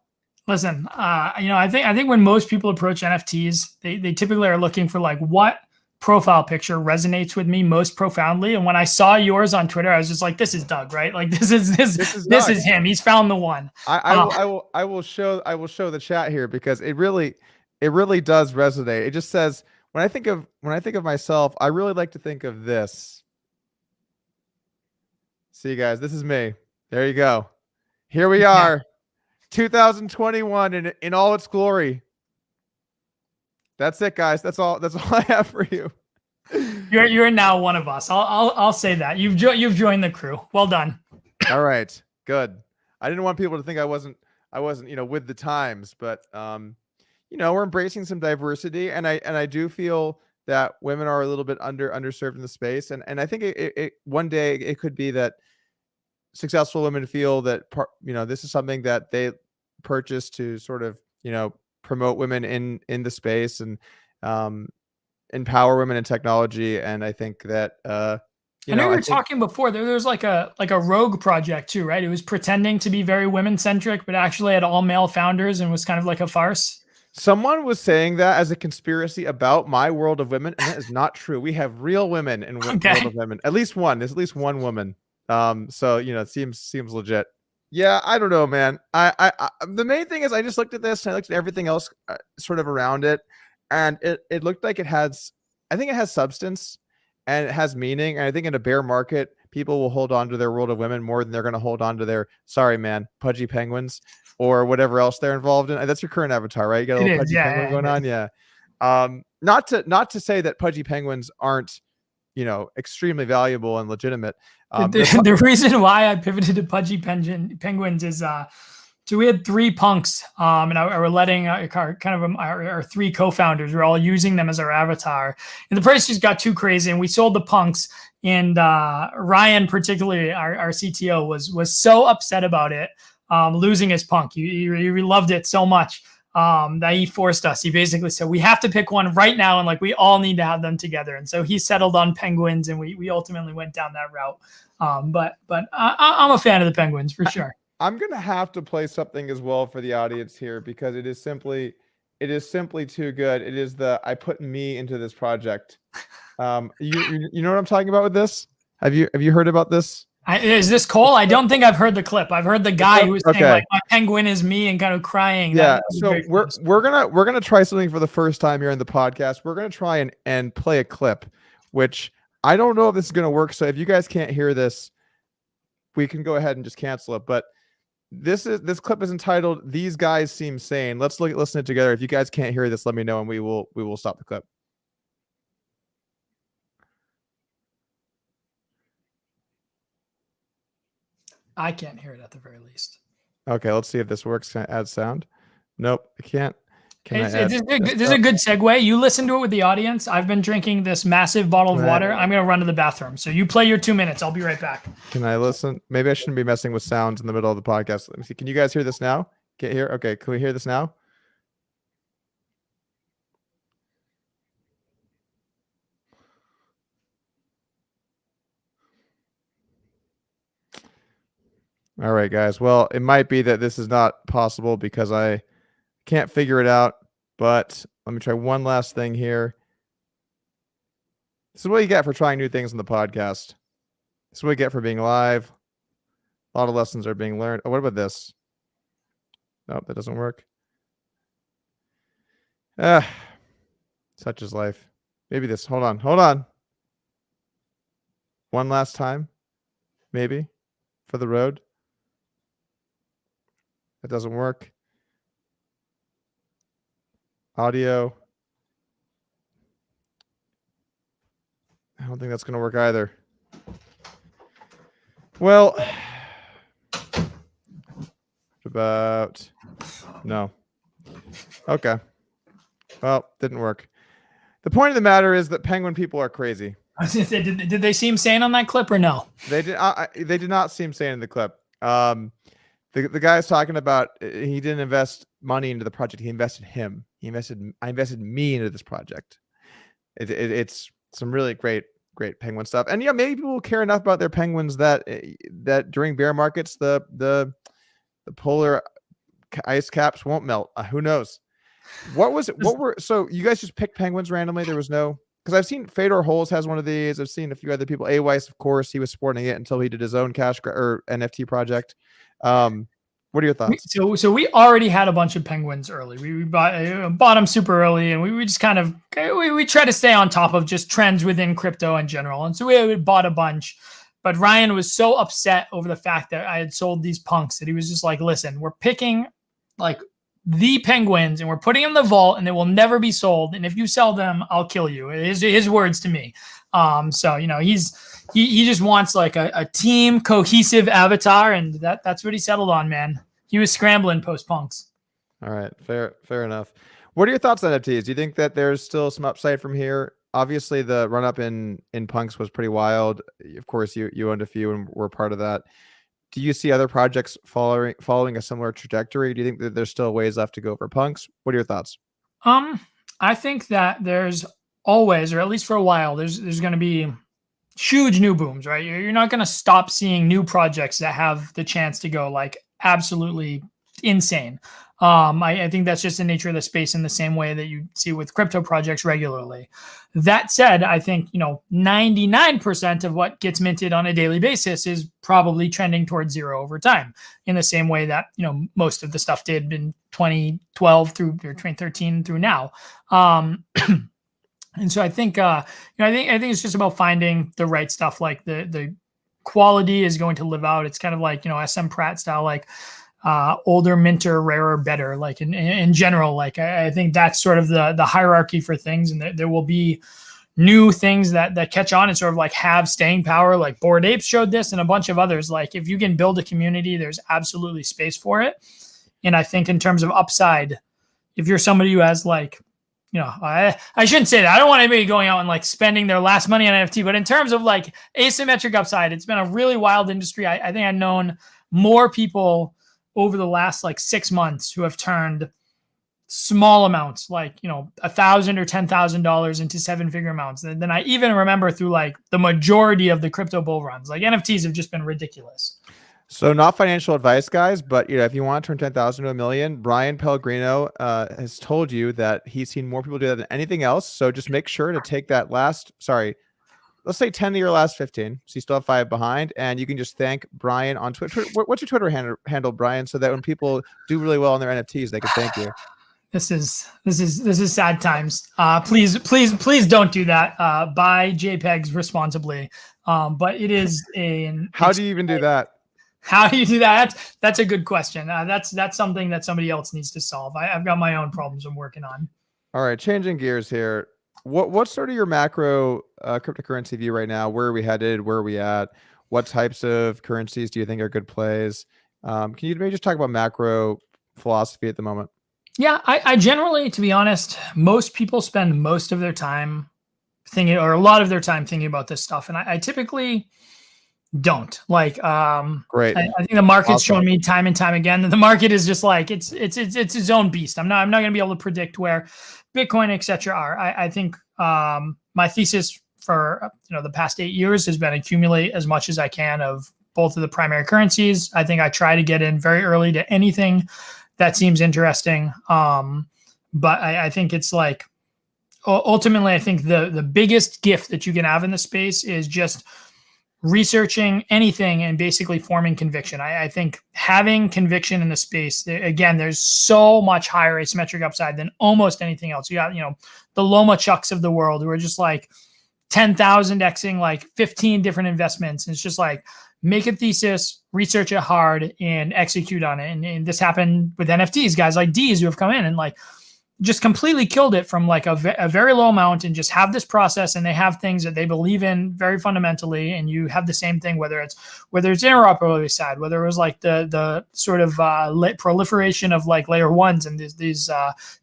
Listen, I think when most people approach NFTs, they typically are looking for like, what profile picture resonates with me most profoundly. And when I saw yours on Twitter, I was just like, this is Doug, right? Like this is him. He's found the one. I will show the chat here, because it really does resonate. It just says, when I think of myself, I really like to think of this. See, guys, this is me. There you go. Here we are. Yeah. 2021 in all its glory. That's it, guys. That's all I have for you. You're now one of us. I'll say that. You've joined the crew. Well done. All right. Good. I didn't want people to think I wasn't, with the times, but we're embracing some diversity, and I do feel that women are a little bit underserved in the space, and I think it one day it could be that successful women feel that this is something that they purchase to sort of promote women in the space, and empower women in technology. And I think that I know you were talking before. There was like a rogue project too, right? It was pretending to be very women centric, but actually had all male founders and was kind of like a farce. Someone was saying that as a conspiracy about my World of Women, and that is not true. We have real women in World of Women. At least one. There's at least one woman. So it seems legit. Yeah, I don't know, man. The main thing is I just looked at this and I looked at everything else sort of around it, and it looked like I think it has substance and it has meaning. And I think in a bear market, people will hold on to their World of Women more than they're going to hold on to their, sorry, man, pudgy penguins or whatever else they're involved in. And that's your current avatar, right? You got a little pudgy penguin going on. Yeah. Not to say that pudgy penguins aren't, extremely valuable and legitimate. The reason why I pivoted to pudgy penguins is so we had 3 punks, and we're letting our 3 co-founders, we're all using them as our avatar, and the price just got too crazy, and we sold the punks. And Ryan, particularly our CTO, was so upset about it, losing his punk. He loved it so much that he forced us. He basically said we have to pick one right now, and like we all need to have them together. And so he settled on penguins, and we ultimately went down that route. But I'm a fan of the penguins for sure. I'm gonna have to play something as well for the audience here because it is simply too good. It is I put me into this project. You know what I'm talking about with this? Have you heard about this? Is this Cole? I don't think I've heard the clip. I've heard the guy who was saying like my penguin is me and kind of crying. Yeah. So we're gonna try something for the first time here in the podcast. We're gonna try and play a clip, which I don't know if this is gonna work. So if you guys can't hear this, we can go ahead and just cancel it. But this clip is entitled "These Guys Seem Sane." Let's listen to it together. If you guys can't hear this, let me know and we will stop the clip. I can't hear it at the very least. Okay, let's see if this works. Can I add sound? Nope, I can't. This is a good segue. You listen to it with the audience. I've been drinking this massive bottle of water. I'm going to run to the bathroom. So you play your 2 minutes. I'll be right back. Can I listen? Maybe I shouldn't be messing with sounds in the middle of the podcast. Let me see. Can you guys hear this now? Can't hear? Okay, can we hear this now? All right, guys. Well, it might be that this is not possible because I can't figure it out, but let me try one last thing here. This is what you get for trying new things on the podcast. This is what you get for being live. A lot of lessons are being learned. Oh, what about this? Nope, that doesn't work. Such is life. Maybe this. Hold on. One last time, maybe, for the road. That doesn't work. Audio. I don't think that's going to work either. Well, no. Okay. Well, didn't work. The point of the matter is that penguin people are crazy. Did they seem sane on that clip or no? They did. They did not seem sane in the clip. The guy's talking about he didn't invest money into the project. He invested him. I invested me into this project. It's some really great penguin stuff. And maybe people will care enough about their penguins that during bear markets the polar ice caps won't melt. Who knows? So you guys just picked penguins randomly? There was no, because I've seen Fedor Holes has one of these. I've seen a few other people. Weiss, of course, he was sporting it until he did his own cash or NFT project. What are your thoughts? So we already had a bunch of penguins early. We bought them super early, and we just kind of we try to stay on top of just trends within crypto in general. And so we bought a bunch. But Ryan was so upset over the fact that I had sold these punks that he was just like, "Listen, we're picking like the penguins, and we're putting them in the vault, and they will never be sold. And if you sell them, I'll kill you." His words to me. So he just wants like a team cohesive avatar, and that's what he settled on, man. He was scrambling post punks. All right, fair enough. What are your thoughts on NFTs? Do you think that there's still some upside from here? Obviously, the run up in punks was pretty wild. Of course, you owned a few and were part of that. Do you see other projects following a similar trajectory? Do you think that there's still ways left to go for punks? What are your thoughts? I think that there's always, or at least for a while, there's going to be huge new booms, right? You're not going to stop seeing new projects that have the chance to go like absolutely insane. I think that's just the nature of the space in the same way that you see with crypto projects regularly. That said, I think, 99% of what gets minted on a daily basis is probably trending towards zero over time, in the same way that, most of the stuff did in 2012 through or 2013 through now. And so I think, I think it's just about finding the right stuff. Like the quality is going to live out. It's kind of like, SM Pratt style, like older, minter, rarer, better. Like in general, like I think that's sort of the hierarchy for things. And there will be new things that catch on and sort of like have staying power. Like Bored Apes showed this and a bunch of others. Like if you can build a community, there's absolutely space for it. And I think in terms of upside, if you're somebody who has like, I shouldn't say that. I don't want anybody going out and like spending their last money on NFT, but in terms of like asymmetric upside, it's been a really wild industry. I think I've known more people over the last like 6 months who have turned small amounts, like, $1,000 or $10,000 into 7-figure amounts than I even remember through like the majority of the crypto bull runs. Like NFTs have just been ridiculous. So not financial advice, guys, but if you want to turn 10,000 to $1 million, Bryan Pellegrino has told you that he's seen more people do that than anything else. So just make sure to take that let's say 10 of your last 15. So you still have 5 behind, and you can just thank Bryan on Twitter. What's your Twitter handle, Bryan, so that when people do really well on their NFTs, they can thank you. This is sad times. Please don't do that. Buy JPEGs responsibly. But it is how do you even do that? How do you do that? That's a good question. That's something that somebody else needs to solve. I've got my own problems I'm working on. All right, changing gears here. What's sort of your macro cryptocurrency view right now? Where are we headed? Where are we at? What types of currencies do you think are good plays? Can you maybe just talk about macro philosophy at the moment? Yeah, I generally, to be honest, most people spend most of their time thinking, or a lot of their time thinking about this stuff, and I typically don't. Like great. I think the market's shown me time and time again that the market is just like it's its own beast. I'm not going to be able to predict where Bitcoin, etc. are. I think my thesis for the past 8 years has been accumulate as much as I can of both of the primary currencies. I think I try to get in very early to anything that seems interesting. But I think it's like ultimately I think the biggest gift that you can have in the space is just researching anything and basically forming conviction. I think having conviction in the space, again, there's so much higher asymmetric upside than almost anything else. You got, the Loma Chucks of the world who are just like 10,000xing like 15 different investments. And it's just like, make a thesis, research it hard, and execute on it. And this happened with NFTs, guys like D's who have come in and like just completely killed it from like a very low amount and just have this process, and they have things that they believe in very fundamentally. And you have the same thing, whether it's interoperability side, whether it was like the sort of proliferation of like layer ones and these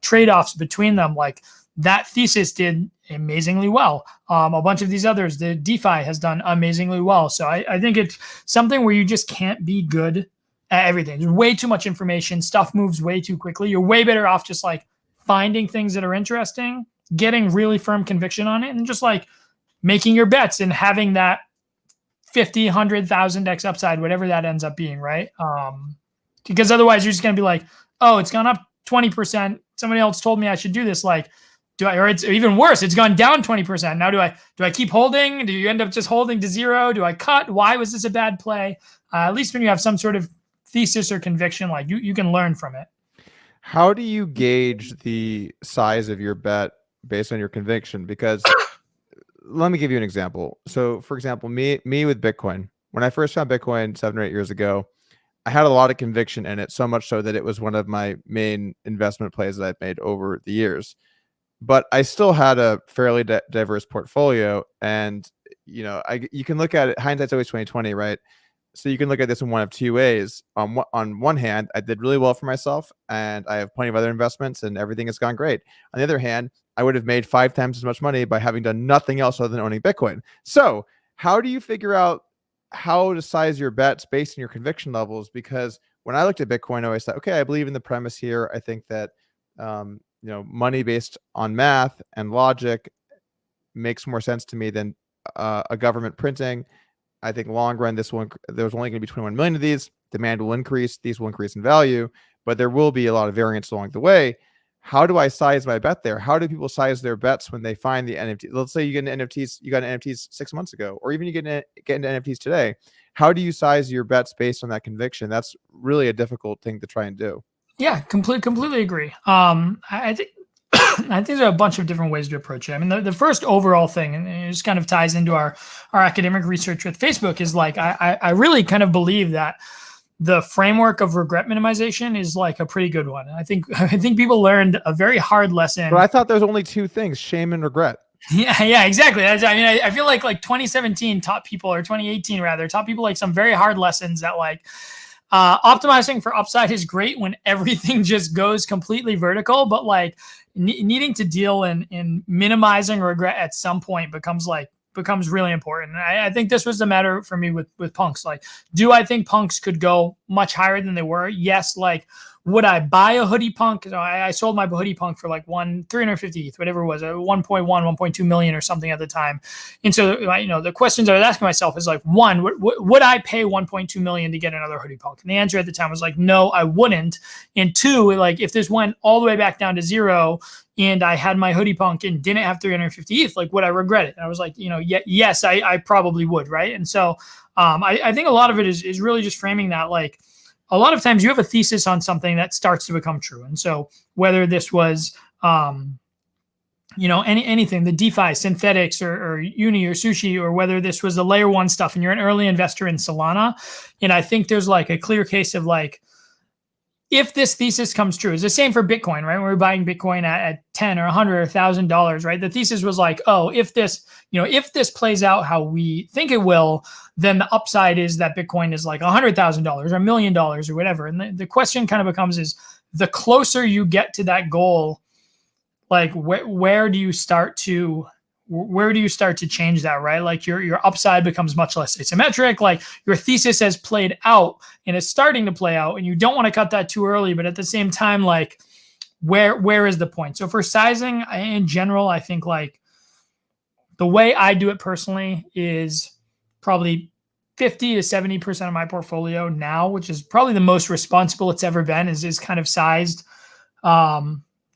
trade-offs between them. Like that thesis did amazingly well. A bunch of these others, the DeFi has done amazingly well. So I think it's something where you just can't be good at everything. There's way too much information. Stuff moves way too quickly. You're way better off just like finding things that are interesting, getting really firm conviction on it, and just like making your bets and having that 50, 100,000x upside, whatever that ends up being, right? Because otherwise you're just going to be like, oh, it's gone up 20%. Somebody else told me I should do this. Like, or it's even worse, it's gone down 20%. Now do I keep holding? Do you end up just holding to zero? Do I cut? Why was this a bad play? At least when you have some sort of thesis or conviction, like you can learn from it. How do you gauge the size of your bet based on your conviction? Because let me give you an example. So for example, me with Bitcoin, when I first found Bitcoin 7 or 8 years ago, I had a lot of conviction in it, so much so that it was one of my main investment plays that I've made over the years. But I still had a fairly diverse portfolio, and you can look at it. Hindsight's always 20/20, right? So you can look at this in one of two ways. On one hand, I did really well for myself, and I have plenty of other investments, and everything has gone great. On the other hand, I would have made 5 times as much money by having done nothing else other than owning Bitcoin. So how do you figure out how to size your bets based on your conviction levels? Because when I looked at Bitcoin, I always thought, okay, I believe in the premise here. I think that money based on math and logic makes more sense to me than a government printing. I think long run, there's only going to be 21 million of these. Demand will increase. These will increase in value, but there will be a lot of variance along the way. How do I size my bet there? How do people size their bets when they find the NFT? Let's say you get into NFTs, you got NFTs 6 months ago, or even you get into NFTs today. How do you size your bets based on that conviction? That's really a difficult thing to try and do. Yeah, completely agree. I think I think there are a bunch of different ways to approach it. I mean, the first overall thing, and it just kind of ties into our academic research with Facebook, is like I really kind of believe that the framework of regret minimization is like a pretty good one. I think people learned a very hard lesson. But I thought there's only two things: shame and regret. Yeah, exactly. I feel like 2017 taught people, or 2018 rather, taught people like some very hard lessons that like optimizing for upside is great when everything just goes completely vertical, but like needing to deal in minimizing regret at some point becomes really important. And I think this was the matter for me with punks. Like, do I think punks could go much higher than they were? Yes. Like, would I buy a hoodie punk? You know, I sold my hoodie punk for like 350 ETH, whatever it was, 1.2 million or something at the time. And so, you know, the questions I was asking myself is like, one, would I pay 1.2 million to get another hoodie punk? And the answer at the time was like, no, I wouldn't. And two, like, if this went all the way back down to zero and I had my hoodie punk and didn't have 350 ETH, like, would I regret it? And I was like, you know, yes, I probably would. Right. And so I think a lot of it is really just framing that, like, a lot of times you have a thesis on something that starts to become true. And so whether this was, you know, anything, the DeFi, synthetics, or Uni or Sushi, or whether this was the layer one stuff and you're an early investor in Solana. And I think there's like a clear case of like, if this thesis comes true, it's the same for Bitcoin, right? When we're buying Bitcoin at 10 or 100 or $1,000, right? The thesis was like, oh, if this plays out how we think it will, then the upside is that Bitcoin is like $100,000 or $1 million or whatever. And the question kind of becomes is, the closer you get to that goal, like where do you start to change that, right? Like your upside becomes much less asymmetric. Like your thesis has played out and is starting to play out, and you don't want to cut that too early. But at the same time, like where is the point? So for sizing in general, I think like the way I do it personally is probably 50 to 70% of my portfolio now, which is probably the most responsible it's ever been, is kind of sized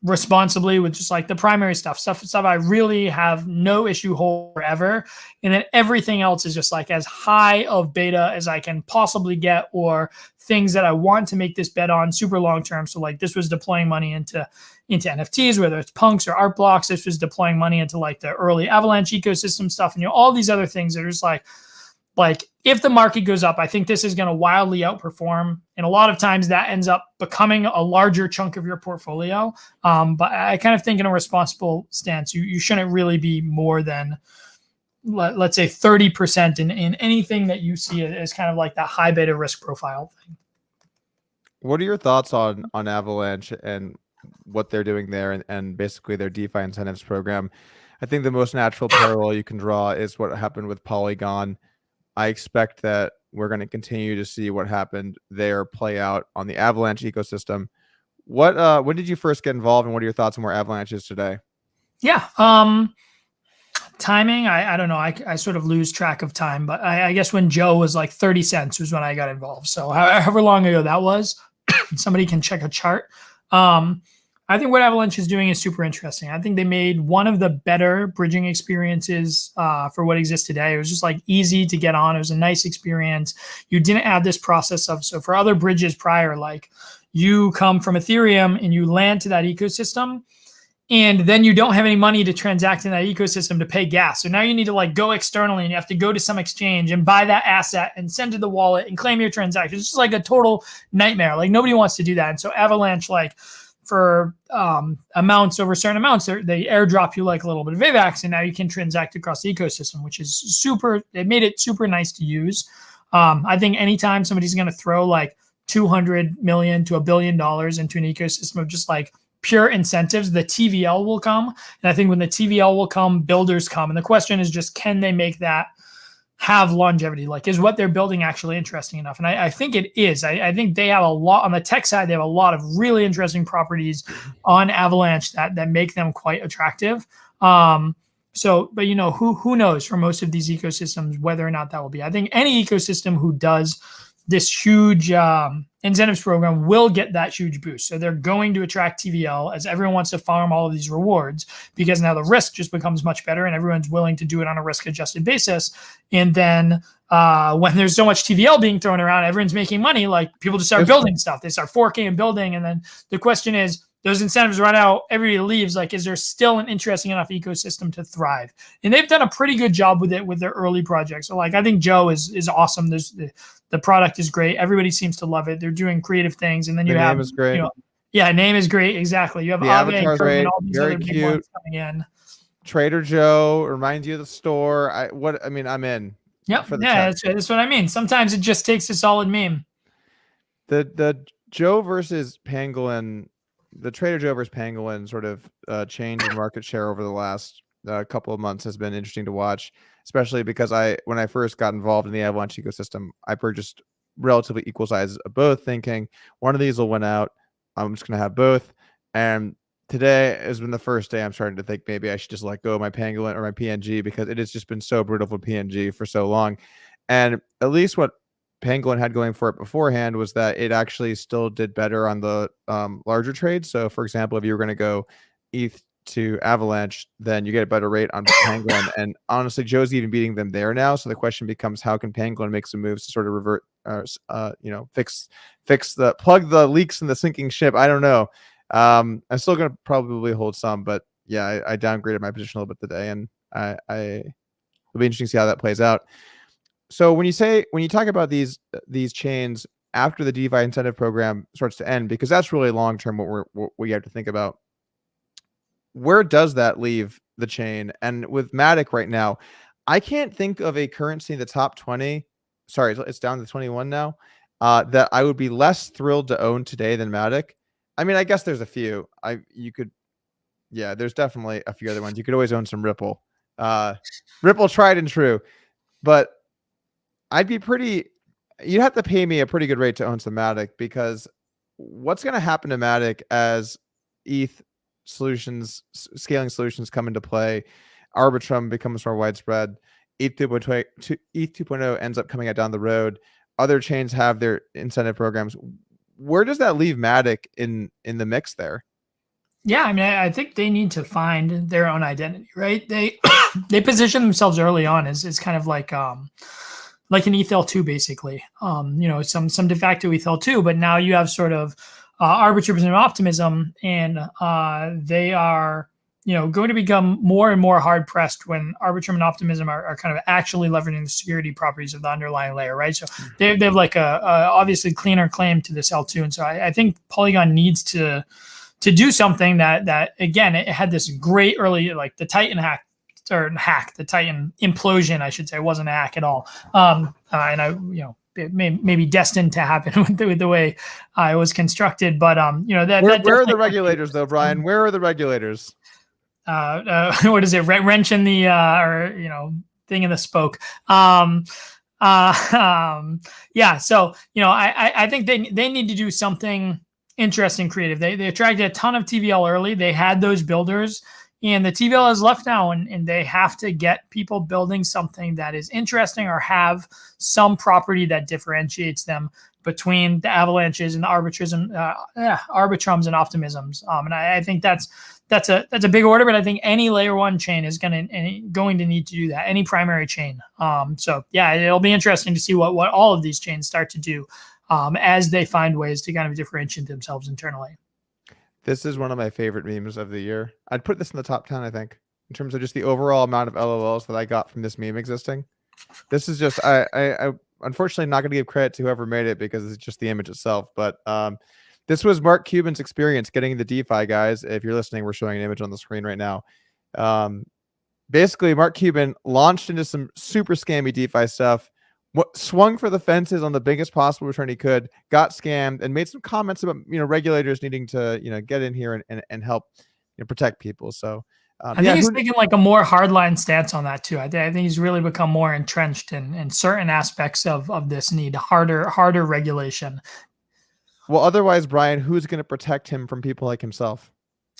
responsibly with just like the primary stuff I really have no issue holding forever. And then everything else is just like as high of beta as I can possibly get, or things that I want to make this bet on super long term. So like this was deploying money into NFTs, whether it's punks or art blocks. This was deploying money into like the early Avalanche ecosystem stuff, and all these other things that are just like if the market goes up, I think this is going to wildly outperform. And a lot of times that ends up becoming a larger chunk of your portfolio. But I kind of think in a responsible stance, you shouldn't really be more than, let's say, 30% in anything that you see as kind of like that high beta risk profile thing. What are your thoughts on Avalanche and what they're doing there, and basically their DeFi incentives program? I think the most natural parallel you can draw is what happened with Polygon. I expect that we're going to continue to see what happened there play out on the Avalanche ecosystem. When did you first get involved, and what are your thoughts on where Avalanche is today? Yeah. Timing, I don't know. I sort of lose track of time, but I guess when Joe was like 30 cents was when I got involved. So however long ago that was, somebody can check a chart. I think what Avalanche is doing is super interesting. I think they made one of the better bridging experiences for what exists today. It was just like easy to get on. It was a nice experience. You didn't have this process of, so for other bridges prior, like you come from Ethereum and you land to that ecosystem, and then you don't have any money to transact in that ecosystem to pay gas. So now you need to like go externally, and you have to go to some exchange and buy that asset and send to the wallet and claim your transaction. It's just like a total nightmare. Like nobody wants to do that. And so Avalanche, like, for amounts over certain amounts, they airdrop you like a little bit of AVAX, and now you can transact across the ecosystem, which is super. It made it super nice to use. I think anytime somebody's going to throw like 200 million to $1 billion into an ecosystem of just like pure incentives, the TVL will come. And I think when the TVL will come, builders come. And the question is just, can they make that have longevity? Like, is what they're building actually interesting enough? And I think it is. I think they have a lot on the tech side. They have a lot of really interesting properties on Avalanche that make them quite attractive. So, but who knows for most of these ecosystems whether or not that will be. I think any ecosystem who does this huge incentives program will get that huge boost. So they're going to attract TVL as everyone wants to farm all of these rewards, because now the risk just becomes much better and everyone's willing to do it on a risk adjusted basis. And then when there's so much TVL being thrown around, everyone's making money. Like, people just start building stuff. They start forking and building. And then the question is, those incentives run out, everybody leaves. Like, is there still an interesting enough ecosystem to thrive? And they've done a pretty good job with it with their early projects. So, like, I think Joe is awesome. The product is great. Everybody seems to love it. They're doing creative things. And then the name is great. Name is great. Exactly. You have Ave and Curve and all these other big ones coming in. Trader Joe reminds you of the store. I'm in. Yep. That's what I mean. Sometimes it just takes a solid meme. The Joe versus Pangolin. The Trader Joe versus Pangolin sort of change in market share over the last couple of months has been interesting to watch, especially because when I first got involved in the Avalanche ecosystem, I purchased relatively equal sizes of both, thinking one of these will win out. I'm just going to have both. And today has been the first day I'm starting to think maybe I should just let go of my Pangolin or my PNG, because it has just been so brutal for PNG for so long. And at least what Pangolin had going for it beforehand was that it actually still did better on the larger trades. So, for example, if you were going to go ETH to Avalanche, then you get a better rate on Pangolin. And honestly, Joe's even beating them there now. So the question becomes, how can Pangolin make some moves to sort of revert, plug the leaks in the sinking ship? I don't know. I'm still going to probably hold some, but yeah, I downgraded my position a little bit today, and it'll be interesting to see how that plays out. So when you talk about these chains after the DeFi incentive program starts to end, because that's really long term what we have to think about, where does that leave the chain? And with Matic right now, I can't think of a currency in the top 20. Sorry, it's down to 21 now. That I would be less thrilled to own today than Matic. I mean, I guess there's a few. There's definitely a few other ones. You could always own some Ripple. Ripple tried and true, but you'd have to pay me a pretty good rate to own some Matic, because what's going to happen to Matic as ETH scaling solutions come into play, Arbitrum becomes more widespread, ETH 2.0 ends up coming out down the road, other chains have their incentive programs. Where does that leave Matic in the mix there? Yeah, I mean, I think they need to find their own identity, right? They position themselves early on as kind of like an ETHL2 basically, some de facto ETHL2, but now you have sort of Arbitrum and Optimism, and they are going to become more and more hard pressed when Arbitrum and Optimism are kind of actually leveraging the security properties of the underlying layer, right? So they have like a obviously cleaner claim to this L2, and so I think Polygon needs to do something that again, it had this great early, like the Titan the Titan implosion, I should say. It wasn't a hack at all. It may be destined to happen with the way it was constructed. But where are the regulators though, Bryan? Where are the regulators? What is it? Wrench in the thing in the spoke. So I think they need to do something interesting, creative. They attracted a ton of TVL early. They had those builders, and the TVL is left now, and they have to get people building something that is interesting or have some property that differentiates them between the Avalanches and the Arbitrums and Optimisms. And I think that's a big order, but I think any layer one chain is going to need to do that. Any primary chain. It'll be interesting to see what all of these chains start to do as they find ways to kind of differentiate themselves internally. This is one of my favorite memes of the year. I'd put this in the top 10, I think, in terms of just the overall amount of LOLs that I got from this meme existing. This is just, I unfortunately not going to give credit to whoever made it, because it's just the image itself. But this was Mark Cuban's experience getting the DeFi, guys. If you're listening, we're showing an image on the screen right now. Basically, Mark Cuban launched into some super scammy DeFi stuff, swung for the fences on the biggest possible return he could, got scammed, and made some comments about regulators needing to get in here and help protect people. So I think he's taking like a more hardline stance on that too. I think he's really become more entrenched in certain aspects of this need harder regulation. Well, otherwise, Bryan, who's going to protect him from people like himself?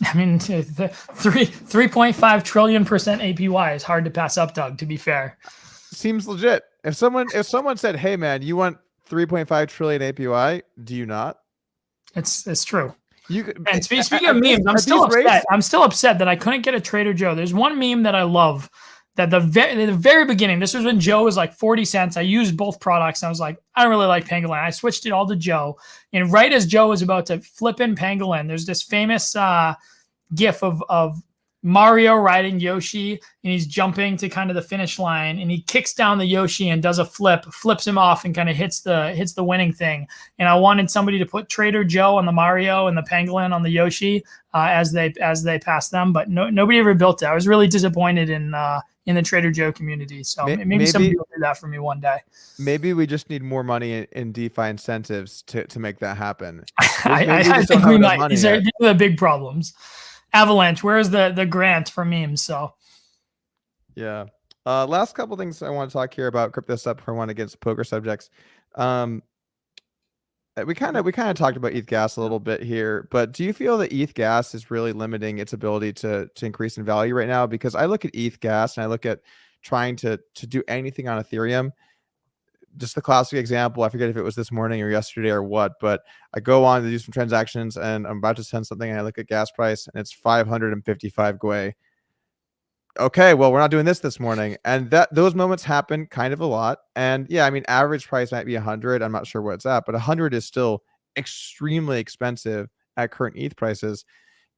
I mean, the 3.5 trillion % APY is hard to pass up, Doug, to be fair. Seems legit. If someone said, "Hey man, you want 3.5 trillion APY?" Do you not? It's true. You could, and speaking of memes, I'm still upset. I'm still upset that I couldn't get a Trader Joe. There's one meme that I love that the very beginning, this was when Joe was like 40 cents. I used both products. And I was like, I don't really like Pangolin. I switched it all to Joe. And right as Joe was about to flip in Pangolin, there's this famous gif of Mario riding Yoshi, and he's jumping to kind of the finish line, and he kicks down the Yoshi and does a flip, flips him off, and kind of hits the winning thing. And I wanted somebody to put Trader Joe on the Mario and the Pangolin on the Yoshi as they pass them, but nobody ever built it. I was really disappointed in the Trader Joe community. So maybe somebody will do that for me one day. Maybe we just need more money in DeFi incentives to make that happen. I think we might. These are the big problems. Avalance, where's the grant for memes? So yeah. Last couple things I want to talk here about crypto stuff before I want to get into poker subjects. We kind of talked about ETH Gas a little bit here, but do you feel that ETH Gas is really limiting its ability to increase in value right now? Because I look at ETH Gas and I look at trying to do anything on Ethereum. Just the classic example, I forget if it was this morning or yesterday or what, but I go on to do some transactions and I'm about to send something and I look at gas price and it's 555 Gwei. Okay, well, we're not doing this morning. And those moments happen kind of a lot. And yeah, I mean, average price might be 100. I'm not sure what it's at, but 100 is still extremely expensive at current ETH prices.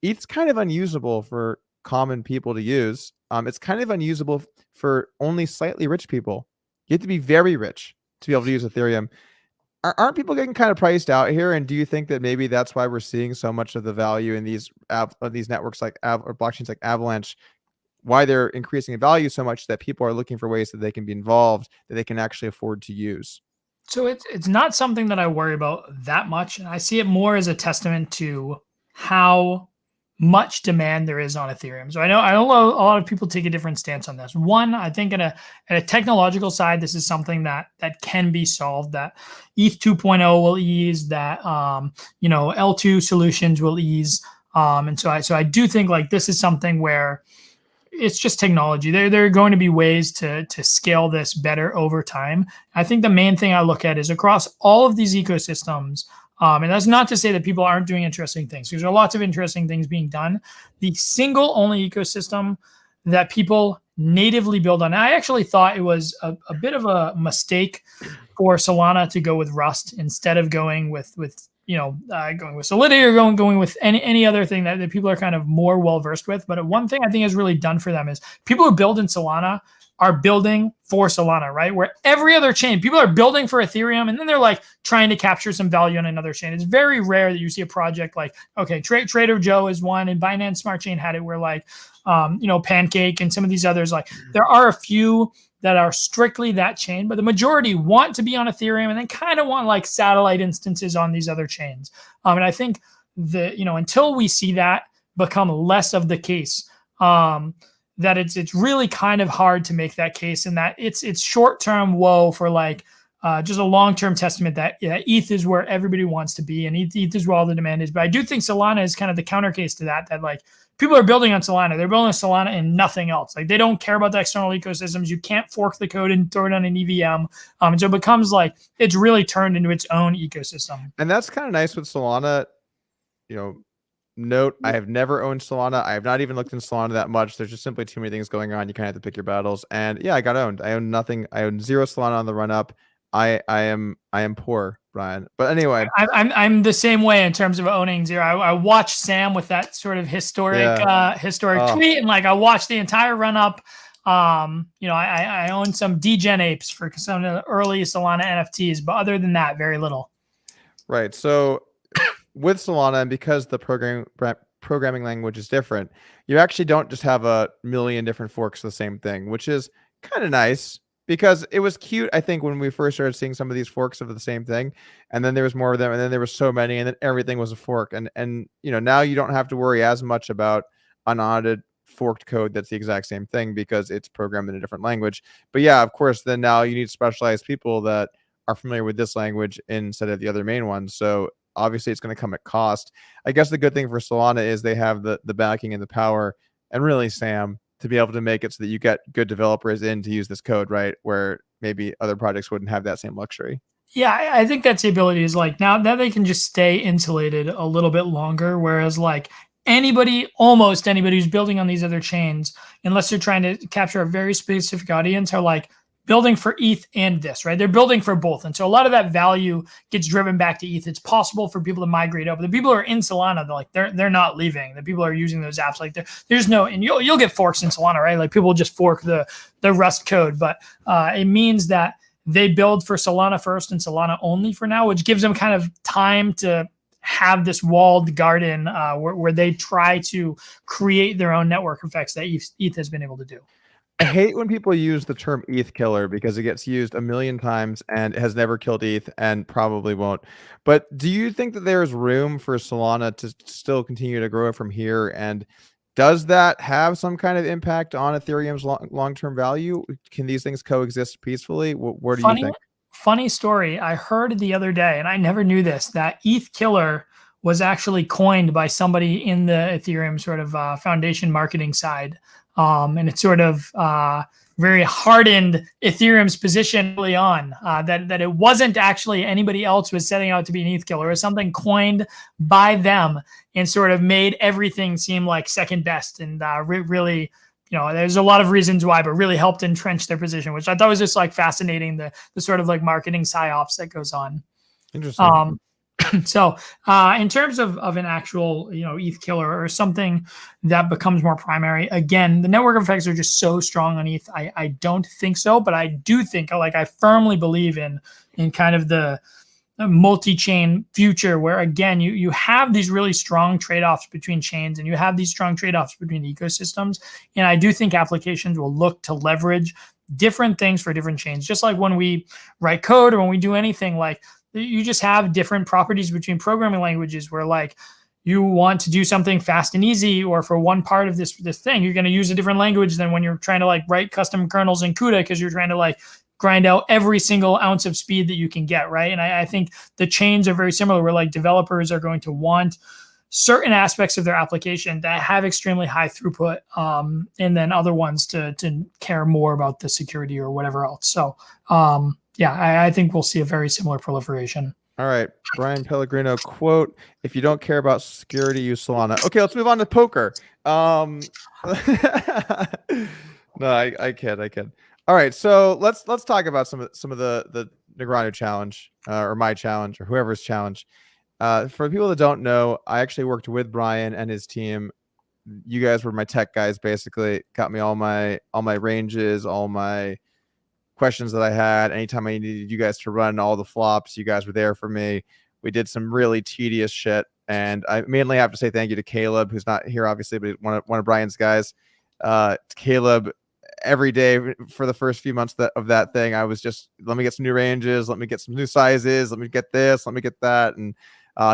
ETH's kind of unusable for common people to use. It's kind of unusable for only slightly rich people. You have to be very rich to be able to use Ethereum. Aren't people getting kind of priced out here? And do you think that maybe that's why we're seeing so much of the value in these networks like or blockchains like Avalanche, why they're increasing in value so much that people are looking for ways that they can be involved, that they can actually afford to use? So it's not something that I worry about that much. And I see it more as a testament to how much demand there is on Ethereum. So I know a lot of people take a different stance on this. One, I think at a technological side, this is something that can be solved, that ETH 2.0 will ease, that L2 solutions will ease. And so I do think like this is something where it's just technology. There are going to be ways to scale this better over time. I think the main thing I look at is across all of these ecosystems, and that's not to say that people aren't doing interesting things, because there are lots of interesting things being done. The single only ecosystem that people natively build on, I actually thought it was a bit of a mistake for Solana to go with Rust instead of going with going with Solidity or going with any other thing that people are kind of more well versed with. But one thing I think has really done for them is people who build in Solana are building for Solana, right? Where every other chain, people are building for Ethereum, and then they're like trying to capture some value on another chain. It's very rare that you see a project like, okay, Trader Joe is one, and Binance Smart Chain had it where like, Pancake and some of these others, like there are a few that are strictly that chain, but the majority want to be on Ethereum and then kind of want like satellite instances on these other chains. And I think until we see that become less of the case, that it's really kind of hard to make that case, and that it's short-term woe for like just a long-term testament that ETH is where everybody wants to be, and ETH is where all the demand is. But I do think Solana is kind of the counter case to that like people are building on Solana. They're building on Solana and nothing else. Like they don't care about the external ecosystems. You can't fork the code and throw it on an EVM. And so it becomes like it's really turned into its own ecosystem. And that's kind of nice with Solana. Note, I have never owned Solana. I have not even looked in Solana that much. There's just simply too many things going on. You kind of have to pick your battles. And yeah, I got owned. I own nothing. I own 0 Solana on the run up. I am poor, Brian. But anyway, I'm the same way in terms of owning 0. I watched Sam with that sort of historic tweet, and like I watched the entire run up. I own some degen apes for some of the early Solana NFTs, but other than that, very little. Right. So with Solana, and because the programming language is different, you actually don't just have a million different forks of the same thing, which is kind of nice. Because it was cute, I think, when we first started seeing some of these forks of the same thing, and then there was more of them, and then there were so many, and then everything was a fork. And now you don't have to worry as much about unaudited forked code that's the exact same thing because it's programmed in a different language. But yeah, of course, then now you need specialized people that are familiar with this language instead of the other main ones. So obviously it's going to come at cost. I guess the good thing for Solana is they have the backing and the power, and really, Sam, to be able to make it so that you get good developers in to use this code, right? Where maybe other projects wouldn't have that same luxury. Yeah, I think that's the ability is like now they can just stay insulated a little bit longer. Whereas like almost anybody who's building on these other chains, unless they're trying to capture a very specific audience, are like building for ETH and this, right? They're building for both. And so a lot of that value gets driven back to ETH. It's possible for people to migrate over. The people who are in Solana, they're not leaving. The people who are using those apps, like there's no, and you'll get forks in Solana, right? Like people just fork the Rust code, but it means that they build for Solana first and Solana only for now, which gives them kind of time to have this walled garden where they try to create their own network effects that ETH has been able to do. I hate when people use the term ETH killer because it gets used a million times and has never killed ETH and probably won't. But do you think that there's room for Solana to still continue to grow from here? And does that have some kind of impact on Ethereum's long-term value? Can these things coexist peacefully? Where do you think? Funny story. I heard the other day, and I never knew this, that ETH killer was actually coined by somebody in the Ethereum sort of foundation marketing side. And it sort of very hardened Ethereum's position early on that it wasn't actually anybody else was setting out to be an ETH killer. It was something coined by them and sort of made everything seem like second best. And really, there's a lot of reasons why, but really helped entrench their position, which I thought was just like fascinating, the sort of like marketing psyops that goes on. Interesting. So in terms of an actual, ETH killer or something that becomes more primary, again, the network effects are just so strong on ETH. I don't think so, but I do think, like, I firmly believe in kind of the multi-chain future where, again, you have these really strong trade-offs between chains and you have these strong trade-offs between ecosystems. And I do think applications will look to leverage different things for different chains. Just like when we write code or when we do anything, like, you just have different properties between programming languages where, like, you want to do something fast and easy, or for one part of this thing, you're going to use a different language than when you're trying to like write custom kernels in CUDA because you're trying to like grind out every single ounce of speed that you can get, right? And I think the chains are very similar where like developers are going to want certain aspects of their application that have extremely high throughput, and then other ones to care more about the security or whatever else. So, yeah, I think we'll see a very similar proliferation. All right. Bryan Pellegrino quote, "If you don't care about security, use Solana." Okay, let's move on to poker. No, I kid. All right, so let's talk about some of the Negreanu challenge, or my challenge, or whoever's challenge. For people that don't know, I actually worked with Bryan and his team. You guys were my tech guys, basically. Got me all my ranges, all my questions that I had. Anytime I needed you guys to run all the flops, you guys were there for me. We did some really tedious shit, and I mainly have to say thank you to Caleb, who's not here obviously, but he's one of Bryan's guys. Caleb, every day for the first few months of that thing, I was just, let me get some new ranges, let me get some new sizes, let me get this, let me get that, and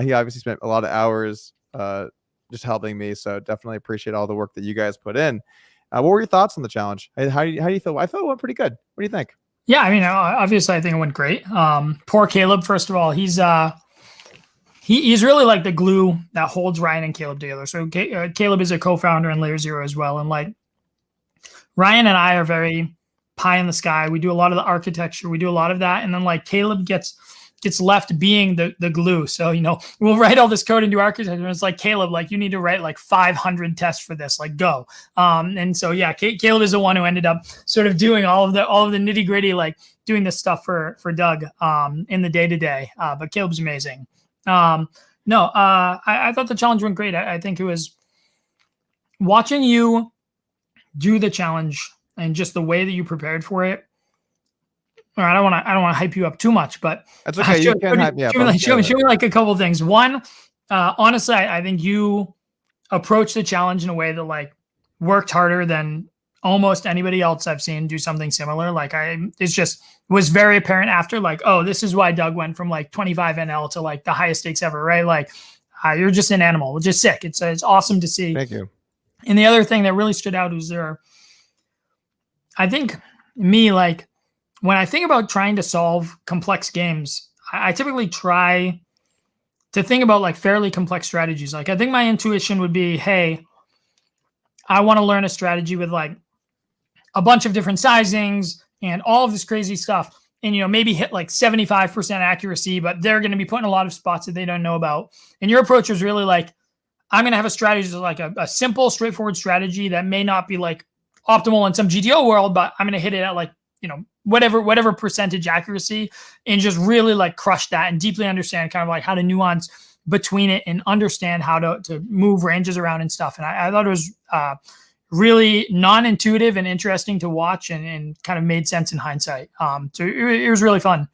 he obviously spent a lot of hours just helping me. So definitely appreciate all the work that you guys put in. What were your thoughts on the challenge? How do you feel? I felt it went pretty good. What do you think? Yeah, I mean, obviously, I think it went great. Poor Caleb. First of all, he's really like the glue that holds Ryan and Caleb together. So Caleb is a co-founder in Layer Zero as well, and like Ryan and I are very pie in the sky. We do a lot of the architecture. We do a lot of that, and then like Caleb gets left being the glue. So, we'll write all this code and do architecture. And it's like, Caleb, like, you need to write like 500 tests for this, like, go. And so, yeah, Caleb is the one who ended up sort of doing all of the nitty gritty, like doing this stuff for Doug in the day-to-day. But Caleb's amazing. I thought the challenge went great. I think it was watching you do the challenge and just the way that you prepared for it. I don't want to hype you up too much, but that's okay. You can hype me up. Show me like a couple of things. One, honestly, I think you approached the challenge in a way that like worked harder than almost anybody else I've seen do something similar. Like was very apparent after, like, oh, this is why Doug went from like 25 NL to like the highest stakes ever, right? Like, you're just an animal, which is sick. It's awesome to see. Thank you. And the other thing that really stood out was I think like, when I think about trying to solve complex games, I typically try to think about like fairly complex strategies. Like I think my intuition would be, hey, I want to learn a strategy with like a bunch of different sizings and all of this crazy stuff. And, maybe hit like 75% accuracy, but they're going to be putting a lot of spots that they don't know about. And your approach was really like, I'm going to have a strategy, like a simple, straightforward strategy that may not be like optimal in some GTO world, but I'm going to hit it at like, whatever percentage accuracy, and just really like crush that and deeply understand kind of like how to nuance between it and understand how to move ranges around and stuff. And I thought it was really non-intuitive and interesting to watch, and kind of made sense in hindsight. So it was really fun.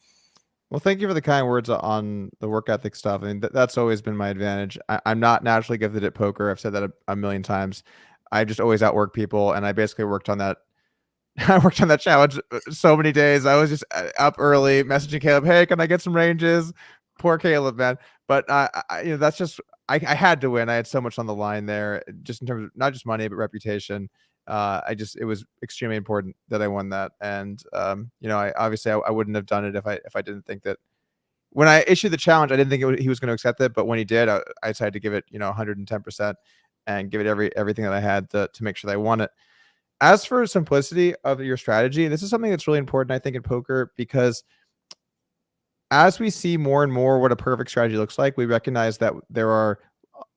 Well, thank you for the kind words on the work ethic stuff. I mean, that's always been my advantage. I'm not naturally gifted at poker. I've said that a million times. I just always outwork people, and I basically worked on that. I worked on that challenge so many days. I was just up early, messaging Caleb, "Hey, can I get some ranges?" Poor Caleb, man. But that's just I had to win. I had so much on the line there, just in terms of not just money but reputation. It was extremely important that I won that, and I wouldn't have done it if I didn't think that. When I issued the challenge, I didn't think he was going to accept it, but when he did, I decided to give it 110% and give it everything that I had to make sure that I won it. As for simplicity of your strategy, this is something that's really important, I think, in poker, because as we see more and more what a perfect strategy looks like, we recognize that there are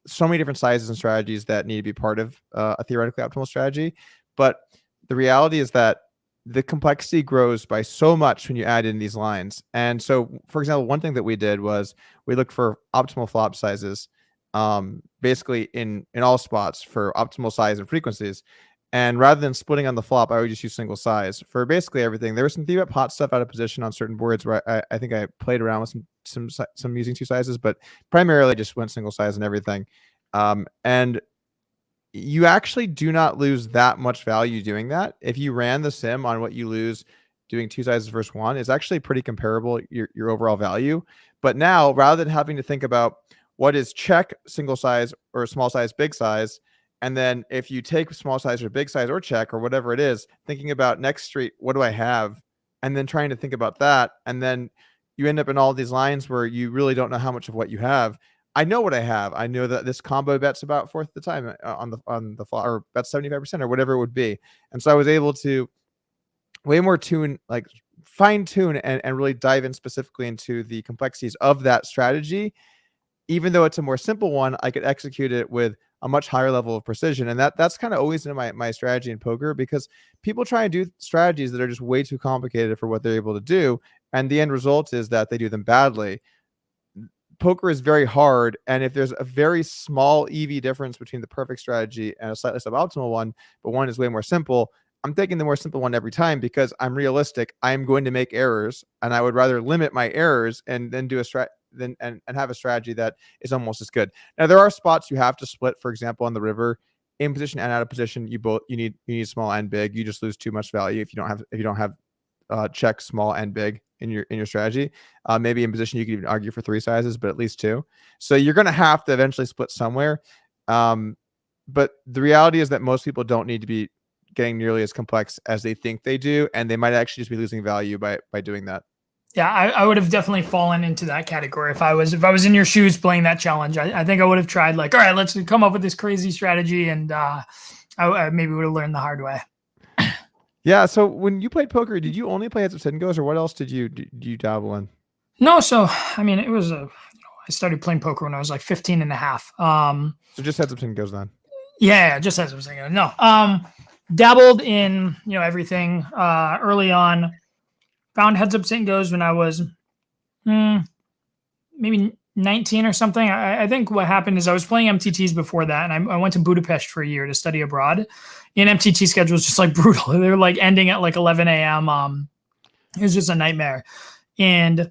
so many different sizes and strategies that need to be part of a theoretically optimal strategy. But the reality is that the complexity grows by so much when you add in these lines. And so, for example, one thing that we did was we looked for optimal flop sizes, basically in all spots for optimal size and frequencies. And rather than splitting on the flop, I would just use single size for basically everything. There was some theory about pot stuff out of position on certain boards where I think I played around with some using two sizes, but primarily just went single size and everything. And you actually do not lose that much value doing that. If you ran the sim on what you lose doing two sizes versus one, is actually pretty comparable, your overall value. But now, rather than having to think about what is check single size or small size, big size, and then if you take small size or big size or check or whatever it is, thinking about next street, what do I have? And then trying to think about that. And then you end up in all these lines where you really don't know how much of what you have. I know what I have. I know that this combo bets about fourth the time on the flop, or bets 75% or whatever it would be. And so I was able to way more fine tune and really dive in specifically into the complexities of that strategy. Even though it's a more simple one, I could execute it with a much higher level of precision. And that's kind of always in my strategy in poker, because people try and do strategies that are just way too complicated for what they're able to do. And the end result is that they do them badly. Poker is very hard. And if there's a very small EV difference between the perfect strategy and a slightly suboptimal one, but one is way more simple, I'm taking the more simple one every time because I'm realistic. I'm going to make errors, and I would rather limit my errors and then do a strat and have a strategy that is almost as good. Now, there are spots you have to split. For example, on the river, in position and out of position, you need small and big. You just lose too much value if you don't have check small and big in your strategy. Maybe in position you could even argue for three sizes, but at least two. So you're going to have to eventually split somewhere. But the reality is that most people don't need to be getting nearly as complex as they think they do, and they might actually just be losing value by doing that. Yeah, I would have definitely fallen into that category if I was in your shoes playing that challenge. I think I would have tried like, all right, let's come up with this crazy strategy, and I maybe would have learned the hard way. Yeah. So when you played poker, did you only play heads up sit and goes, or what else did you dabble in? No, so I mean, it was I started playing poker when I was like 15 and a half. So just heads up sit and goes then. Yeah, just heads up sit and goes. No, dabbled in everything early on. Found heads up sit and goes when I was maybe 19 or something. I think what happened is I was playing MTTs before that, and I went to Budapest for a year to study abroad. And MTT schedule was just like brutal. They were like ending at like 11 a.m. It was just a nightmare. And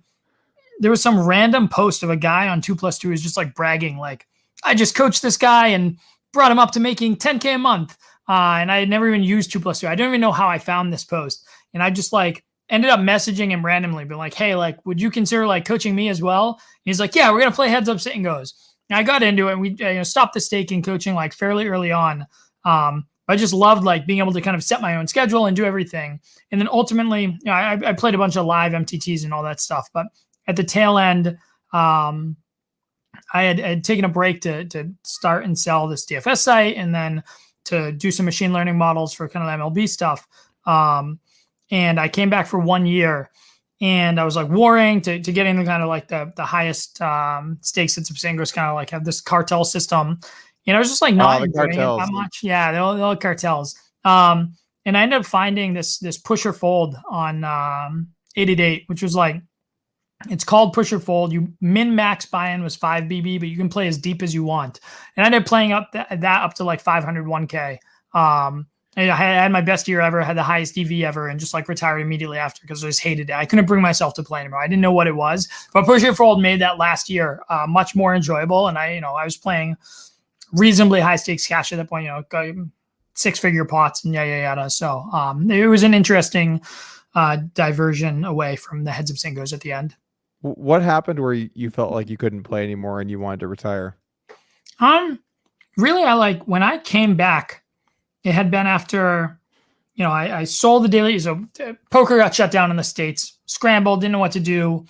there was some random post of a guy on 2+2 who's just like bragging, like, I just coached this guy and brought him up to making 10K a month. And I had never even used 2+2. I don't even know how I found this post. And I just like ended up messaging him randomly, but like, hey, like, would you consider like coaching me as well? And he's like, yeah, we're going to play heads up sit and goes. And I got into it, and we stopped the staking coaching like fairly early on. I just loved like being able to kind of set my own schedule and do everything. And then ultimately, I played a bunch of live MTTs and all that stuff. But at the tail end, I had taken a break to start and sell this DFS site, and then to do some machine learning models for kind of MLB stuff. And I came back for 1 year, and I was like warring to get into kind of like the highest stakes at Zipzingo's, kind of like have this cartel system. And I was just like not enjoying it that much. Yeah, the old cartels. And I ended up finding this push or fold on 888, which was like, it's called push or fold. You min max buy-in was 5 BB, but you can play as deep as you want. And I ended up playing up that up to like 501K. I had my best year ever, had the highest EV ever, and just like retired immediately after because I just hated it. I couldn't bring myself to play anymore. I didn't know what it was. But push or fold made that last year much more enjoyable. And I was playing reasonably high stakes cash at that point, 6-figure pots and yada. So it was an interesting diversion away from the heads of Zingos at the end. What happened where you felt like you couldn't play anymore and you wanted to retire? Really, when I came back, it had been after, I sold the daily. So poker got shut down in the States, scrambled, didn't know what to do,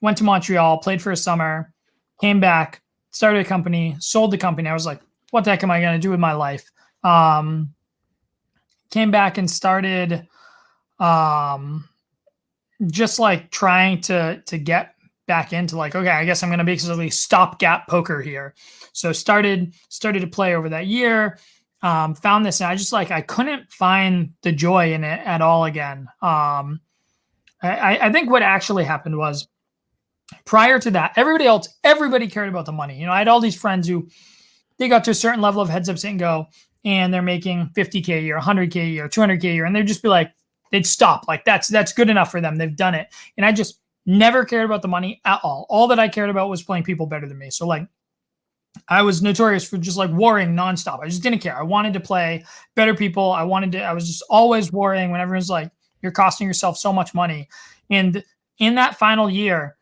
went to Montreal, played for a summer, came back, started a company, sold the company. I was like, what the heck am I going to do with my life? Came back and started just like trying to get back into like, okay, I guess I'm going to basically stopgap poker here. So started to play over that year, found this, and I just I couldn't find the joy in it at all again. I think what actually happened was, prior to that, everybody cared about the money. I had all these friends who they got to a certain level of heads up and go, and they're making 50K a year, 100K a year, 200K a year, and they'd just be like, they'd stop. Like that's good enough for them. They've done it. And I just never cared about the money at all. All that I cared about was playing people better than me. So I was notorious for just warring nonstop. I just didn't care. I wanted to play better people. I was just always worrying when everyone's like, you're costing yourself so much money. And in that final year,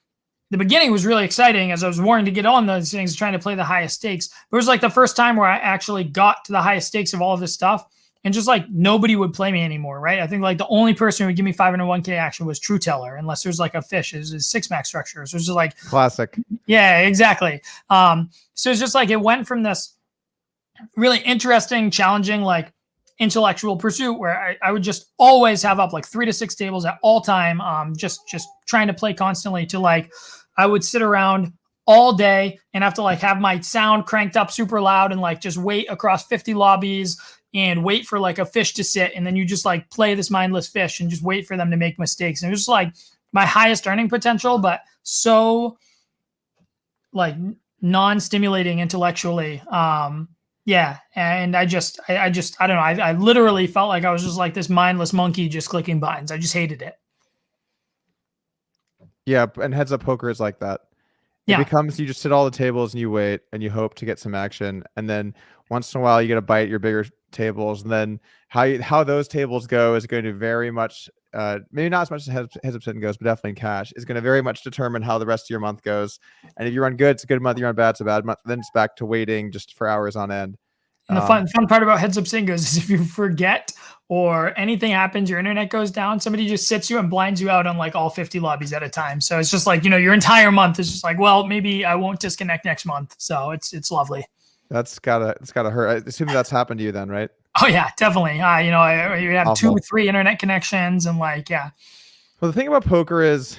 the beginning was really exciting as I was warring to get on those things, trying to play the highest stakes. But it was the first time where I actually got to the highest stakes of all of this stuff. And just nobody would play me anymore, right? I think the only person who would give me 501K action was True Teller, unless there's a fish, is 6-max structure. So it's just classic. Yeah, exactly. So it's just it went from this really interesting, challenging, intellectual pursuit where I would just always have up 3 to 6 tables at all time, just trying to play constantly, to I would sit around all day and have to have my sound cranked up super loud and just wait across 50 lobbies and wait for a fish to sit. And then you just play this mindless fish and just wait for them to make mistakes. And it was just my highest earning potential, but so non-stimulating intellectually. Yeah. And I don't know. I literally felt like I was just this mindless monkey just clicking buttons. I just hated it. Yeah. And heads up poker is like that. It becomes, you just sit all the tables and you wait and you hope to get some action. And then once in a while you get a bite at your bigger tables. And then how those tables go is going to very much, maybe not as much as heads up goes, but definitely in cash, is going to very much determine how the rest of your month goes. And if you run good, it's a good month. You run bad, it's a bad month. Then it's back to waiting just for hours on end. And the fun part about heads up Singos is if you forget or anything happens, your internet goes down, somebody just sits you and blinds you out on all 50 lobbies at a time. So it's just your entire month is just well, maybe I won't disconnect next month. So it's lovely. It's gotta hurt. I assume that's happened to you then, right? Oh yeah, definitely. You have awful. 2 or 3 internet connections and yeah. Well, the thing about poker is,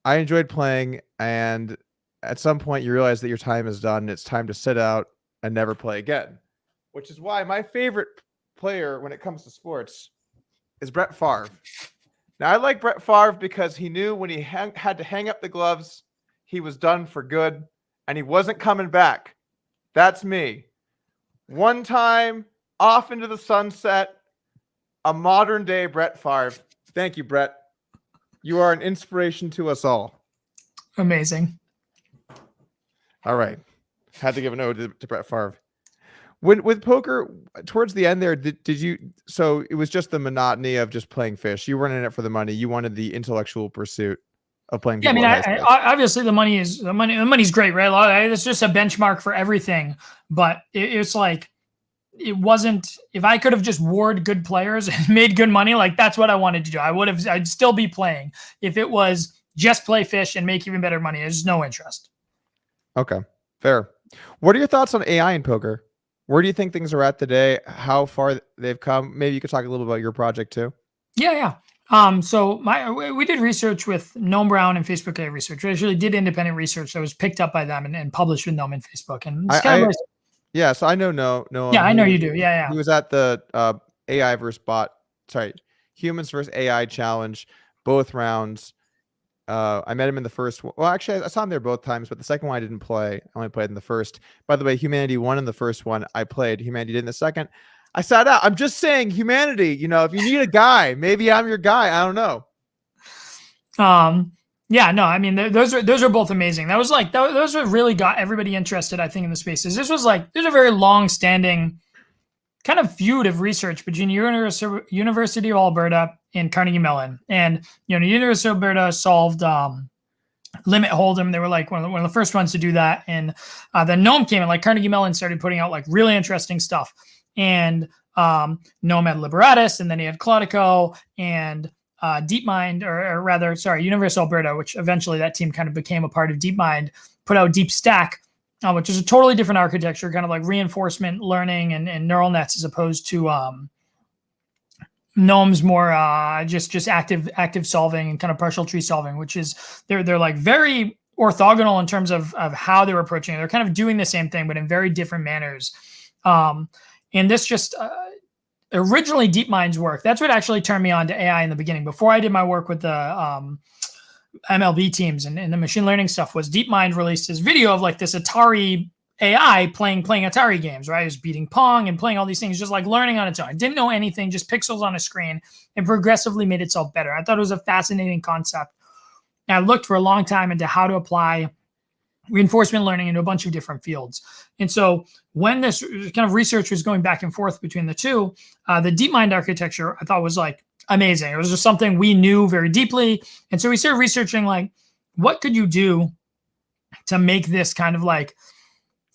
I enjoyed playing, and at some point you realize that your time is done. And it's time to sit out and never play again, which is why my favorite player when it comes to sports is Brett Favre. Now, I like Brett Favre because he knew when he had to hang up the gloves, he was done for good, and he wasn't coming back. That's me. One time, off into the sunset, a modern day Brett Favre. Thank you, Brett. You are an inspiration to us all. Amazing. All right. Had to give an ode to Brett Favre. With poker, towards the end there, did you? So it was just the monotony of just playing fish. You weren't in it for the money. You wanted the intellectual pursuit of playing. Yeah, I mean, obviously the money's great, right? It's just a benchmark for everything. But it's it wasn't. If I could have just warred good players and made good money, that's what I wanted to do. I'd still be playing. If it was just play fish and make even better money, there's no interest. Okay, fair. What are your thoughts on AI in poker? Where do you think things are at today? How far they've come? Maybe you could talk a little about your project too. Yeah. So we did research with Gnome Brown and Facebook AI Research. We actually did independent research that was picked up by them and published with Gnome and Facebook. And it's kind of yeah, so I know no. Yeah, I know you do. Yeah. He was at the AI versus bot, sorry, humans versus AI challenge, both rounds. I met him in the first one. Well, actually, I saw him there both times, but the second one I didn't play. I only played in the first. By the way, Humanity won in the first one. I played. Humanity did in the second. I sat out. I'm just saying, Humanity, you know, if you need a guy, maybe I'm your guy. I don't know. Yeah, no, I mean, those are both amazing. That was like, those what really got everybody interested, I think, in the spaces. This was like, there's a very long-standing kind of feud of research between University of Alberta and Carnegie Mellon. And, you know, University of Alberta solved limit hold'em. They were like one of the first ones to do that. And then Gnome came and like Carnegie Mellon started putting out like really interesting stuff. And Gnome had Liberatus, and then he had Clodico and DeepMind, or rather, sorry, University of Alberta, which eventually that team kind of became a part of DeepMind, put out DeepStack, which is a totally different architecture, kind of like reinforcement learning and neural nets, as opposed to Gnome's more just active solving and kind of partial tree solving, which is they're like very orthogonal in terms of how they're approaching it. They're kind of doing the same thing, but in very different manners. And this just originally DeepMind's work, that's what actually turned me on to AI in the beginning. Before I did my work with the MLB teams and the machine learning stuff, was DeepMind released this video of like this Atari AI playing Atari games, right? It was beating Pong and playing all these things, just like learning on its own. It didn't know anything, just pixels on a screen, and progressively made itself better. I thought it was a fascinating concept. And I looked for a long time into how to apply reinforcement learning into a bunch of different fields. And so when this kind of research was going back and forth between the two, the DeepMind architecture I thought was like amazing. It was just something we knew very deeply. And so we started researching like, what could you do to make this kind of like,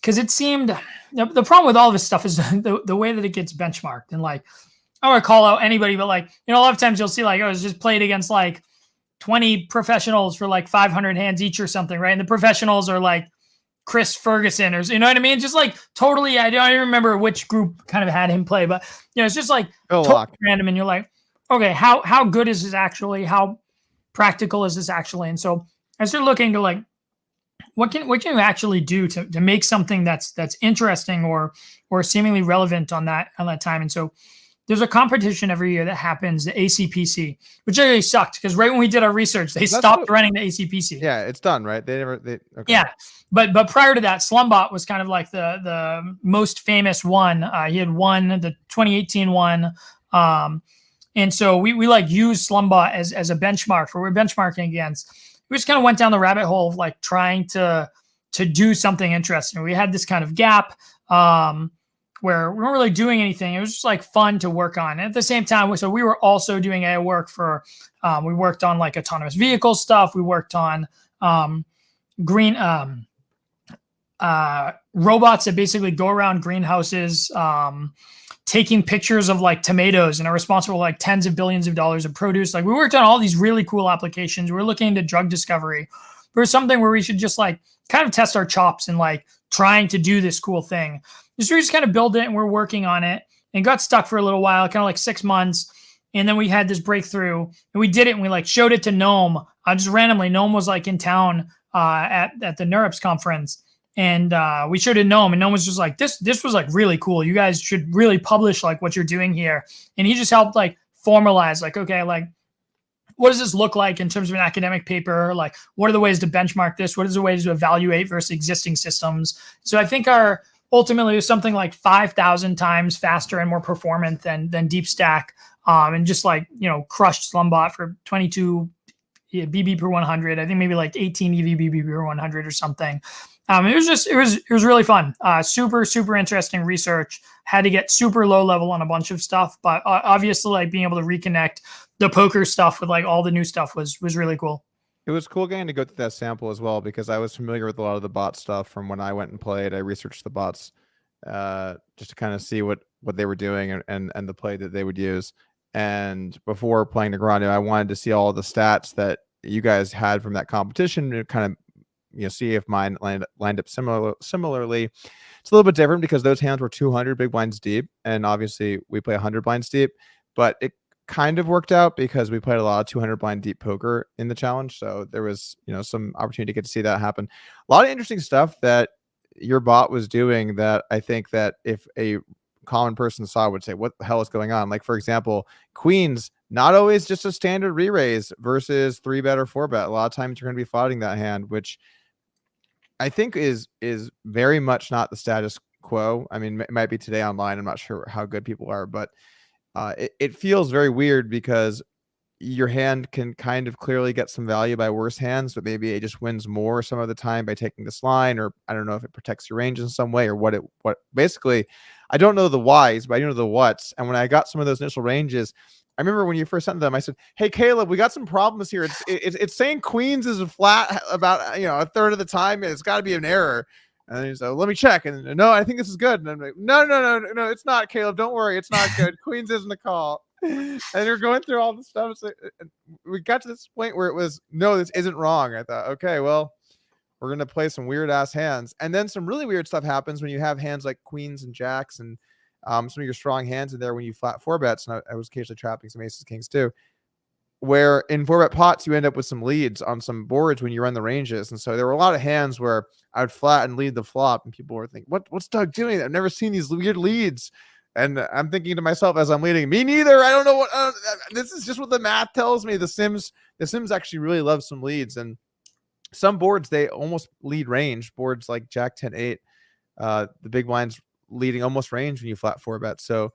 because it seemed, the problem with all this stuff is the way that it gets benchmarked. And like, I don't want to call out anybody, but like, you know, a lot of times you'll see like, oh, it's just played against like 20 professionals for like 500 hands each or something, right? And the professionals are like Chris Ferguson, or, you know what I mean? Just like totally, I don't even remember which group kind of had him play, but you know, it's just like totally random. And you're like, okay, how good is this actually? How practical is this actually? And so I started looking to like, what can you actually do to make something that's interesting or seemingly relevant on that time? And so there's a competition every year that happens, the ACPC, which really sucked because right when we did our research, they stopped running the ACPC. Yeah, it's done, right? Okay. Yeah, but prior to that, Slumbot was kind of like the most famous one. He had won the 2018 one, and so we like used Slumbot as a benchmark for what we're benchmarking against. We just kind of went down the rabbit hole of like trying to do something interesting. We had this kind of gap. Where we weren't really doing anything. It was just like fun to work on. And at the same time, so we were also doing AI work for, we worked on like autonomous vehicle stuff. We worked on green robots that basically go around greenhouses, taking pictures of like tomatoes and are responsible for like tens of billions of dollars of produce. Like we worked on all these really cool applications. We were looking into drug discovery. There was something where we should just like kind of test our chops and like trying to do this cool thing. So we just kind of build it and we're working on it and got stuck for a little while, kind of like 6 months. And then we had this breakthrough and we did it and we like showed it to Gnome. Just randomly, Gnome was like in town at the NeurIPS conference. And we showed it Gnome and Gnome was just like, this was like really cool. You guys should really publish like what you're doing here. And he just helped like formalize like, okay, like what does this look like in terms of an academic paper? Like what are the ways to benchmark this? What is the ways to evaluate versus existing systems? So I think ultimately it was something like 5,000 times faster and more performant than DeepStack, and just like, you know, crushed Slumbot for 22 BB per 100. I think maybe like 18 EV BB per 100 or something. It was really fun. Super interesting research. Had to get super low level on a bunch of stuff, but obviously like being able to reconnect the poker stuff with like all the new stuff was really cool. It was cool getting to go through that sample as well, because I was familiar with a lot of the bot stuff from when I went and played. I researched the bots just to kind of see what they were doing and the play that they would use. And before playing Negrano, I wanted to see all the stats that you guys had from that competition to kind of see if mine lined up similarly. It's a little bit different because those hands were 200 big blinds deep, and obviously we play 100 blinds deep, but it kind of worked out because we played a lot of 200 blind deep poker in the challenge, so there was some opportunity to get to see that happen. A lot of interesting stuff that your bot was doing that I think that if a common person saw would say, what the hell is going on? Like, for example, queens, not always just a standard re-raise versus 3-bet or 4-bet. A lot of times you're going to be fighting that hand, which I think is very much not the status quo. I mean, it might be today online. I'm not sure how good people are, but it feels very weird because your hand can kind of clearly get some value by worse hands, but maybe it just wins more some of the time by taking this line, or I don't know if it protects your range in some way or what basically, I don't know the whys, but I know the whats. And when I got some of those initial ranges, I remember when you first sent them, I said, hey, Caleb, we got some problems here. It's saying queens is a flat about, a third of the time. And it's got to be an error. And he's like, let me check. And no, I think this is good. And I'm like, no, it's not, Caleb. Don't worry. It's not good. Queens isn't a call. And you're going through all the stuff. So we got to this point where it was, no, this isn't wrong. I thought, okay, well, we're going to play some weird ass hands. And then some really weird stuff happens when you have hands like queens and jacks and some of your strong hands in there when you flat 4-bets. And I was occasionally trapping some aces, kings too, where in 4-bet pots, you end up with some leads on some boards when you run the ranges. And so there were a lot of hands where I would flat and lead the flop and people were thinking, what's Doug doing? I've never seen these weird leads. And I'm thinking to myself as I'm leading, me neither. I don't know what this is, just what the math tells me. The Sims actually really love some leads, and some boards they almost lead range. Boards like Jack 10-8, the big blinds leading almost range when you flat 4-bet. So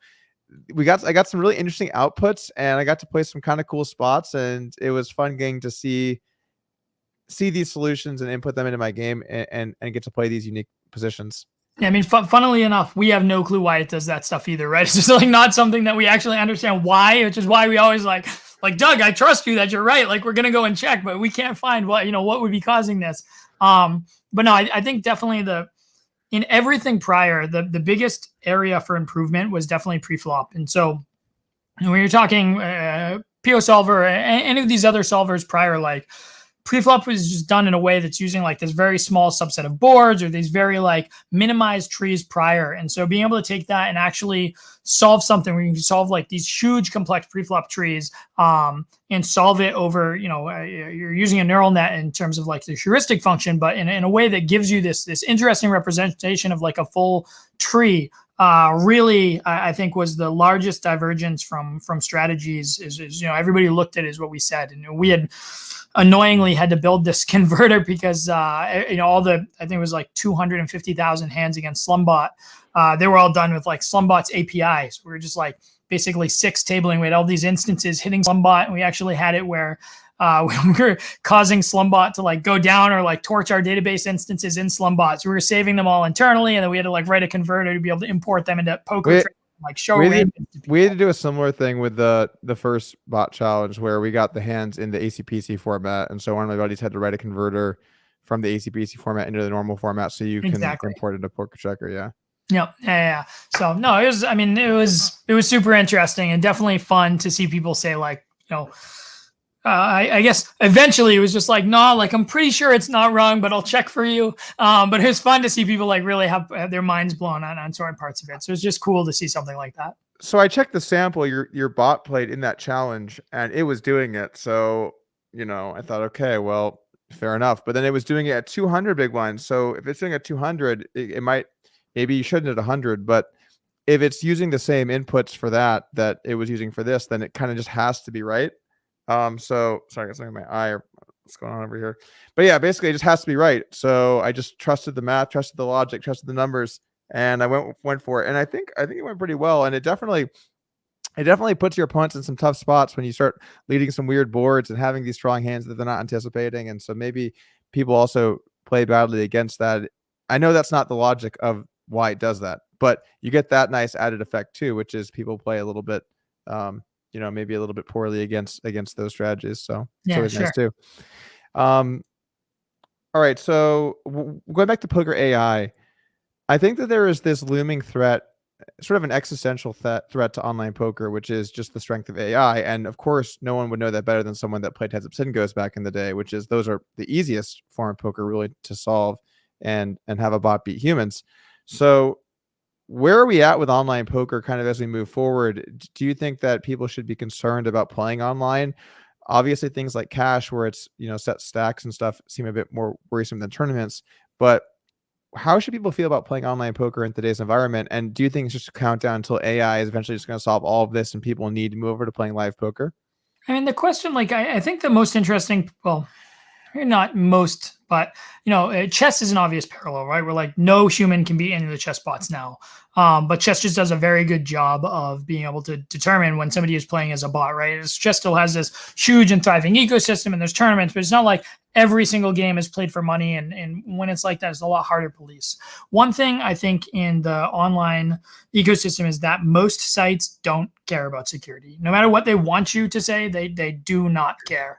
I got some really interesting outputs, and I got to play some kind of cool spots, and it was fun getting to see these solutions and input them into my game and get to play these unique positions. Yeah, I mean, funnily enough, we have no clue why it does that stuff either, right? It's just like not something that we actually understand why, which is why we always like Doug, I trust you that you're right. Like we're gonna go and check, but we can't find what would be causing this. But no, I think definitely in everything prior, the biggest area for improvement was definitely pre-flop. And so when you're talking PO solver, any of these other solvers prior, like preflop was just done in a way that's using like this very small subset of boards or these very like minimized trees prior. And so being able to take that and actually solve something where you can solve like these huge complex preflop trees and solve it over, you're using a neural net in terms of like the heuristic function, but in a way that gives you this interesting representation of like a full tree. Really, I think was the largest divergence from strategies is everybody looked at it as what we said. And we had annoyingly had to build this converter because, I think it was like 250,000 hands against Slumbot. They were all done with like Slumbot's APIs. We were just like basically 6 tabling. We had all these instances hitting Slumbot, and we actually had it where we were causing Slumbot to like go down or like torch our database instances in Slumbot. So we were saving them all internally, and then we had to like write a converter to be able to import them into poker. Like show we had to do a similar thing with the first bot challenge where we got the hands in the ACPC format, and so one of my buddies had to write a converter from the ACPC format into the normal format so you can import it to Poker Checker. Yeah. So no, it was super interesting and definitely fun to see people say like, I guess eventually it was just like, no, like I'm pretty sure it's not wrong, but I'll check for you. But it was fun to see people like really have their minds blown on certain parts of it. So it's just cool to see something like that. So I checked the sample your bot played in that challenge, and it was doing it. So I thought, okay, well, fair enough. But then it was doing it at 200 big blinds. So if it's doing at 200, it might, maybe you shouldn't at 100. But if it's using the same inputs for that it was using for this, then it kind of just has to be right. So sorry, I got something in my eye or what's going on over here, but yeah, basically it just has to be right. So I just trusted the math, trusted the logic, trusted the numbers, and I went for it. And I think it went pretty well. And it definitely puts your opponents in some tough spots when you start leading some weird boards and having these strong hands that they're not anticipating. And so maybe people also play badly against that. I know that's not the logic of why it does that, but you get that nice added effect too, which is people play a little bit, maybe a little bit poorly against those strategies. So it's always nice too. All right. So going back to Poker AI, I think that there is this looming threat sort of an existential threat to online poker, which is just the strength of AI. And of course, no one would know that better than someone that played Heads Up Sit Goes back in the day, which is those are the easiest form of poker really to solve and have a bot beat humans. So where are we at with online poker kind of as we move forward? Do you think that people should be concerned about playing online? Obviously, things like cash, where it's, set stacks and stuff, seem a bit more worrisome than tournaments. But how should people feel about playing online poker in today's environment? And do you think it's just a countdown until AI is eventually just going to solve all of this and people need to move over to playing live poker? I mean, the question, like, I think the most interesting, well, not most, but chess is an obvious parallel, right? Where like no human can beat any of the chess bots now. But chess just does a very good job of being able to determine when somebody is playing as a bot, right? Chess still has this huge and thriving ecosystem, and there's tournaments, but it's not like every single game is played for money. And when it's like that, it's a lot harder to police. One thing I think in the online ecosystem is that most sites don't care about security. No matter what they want you to say, they do not care.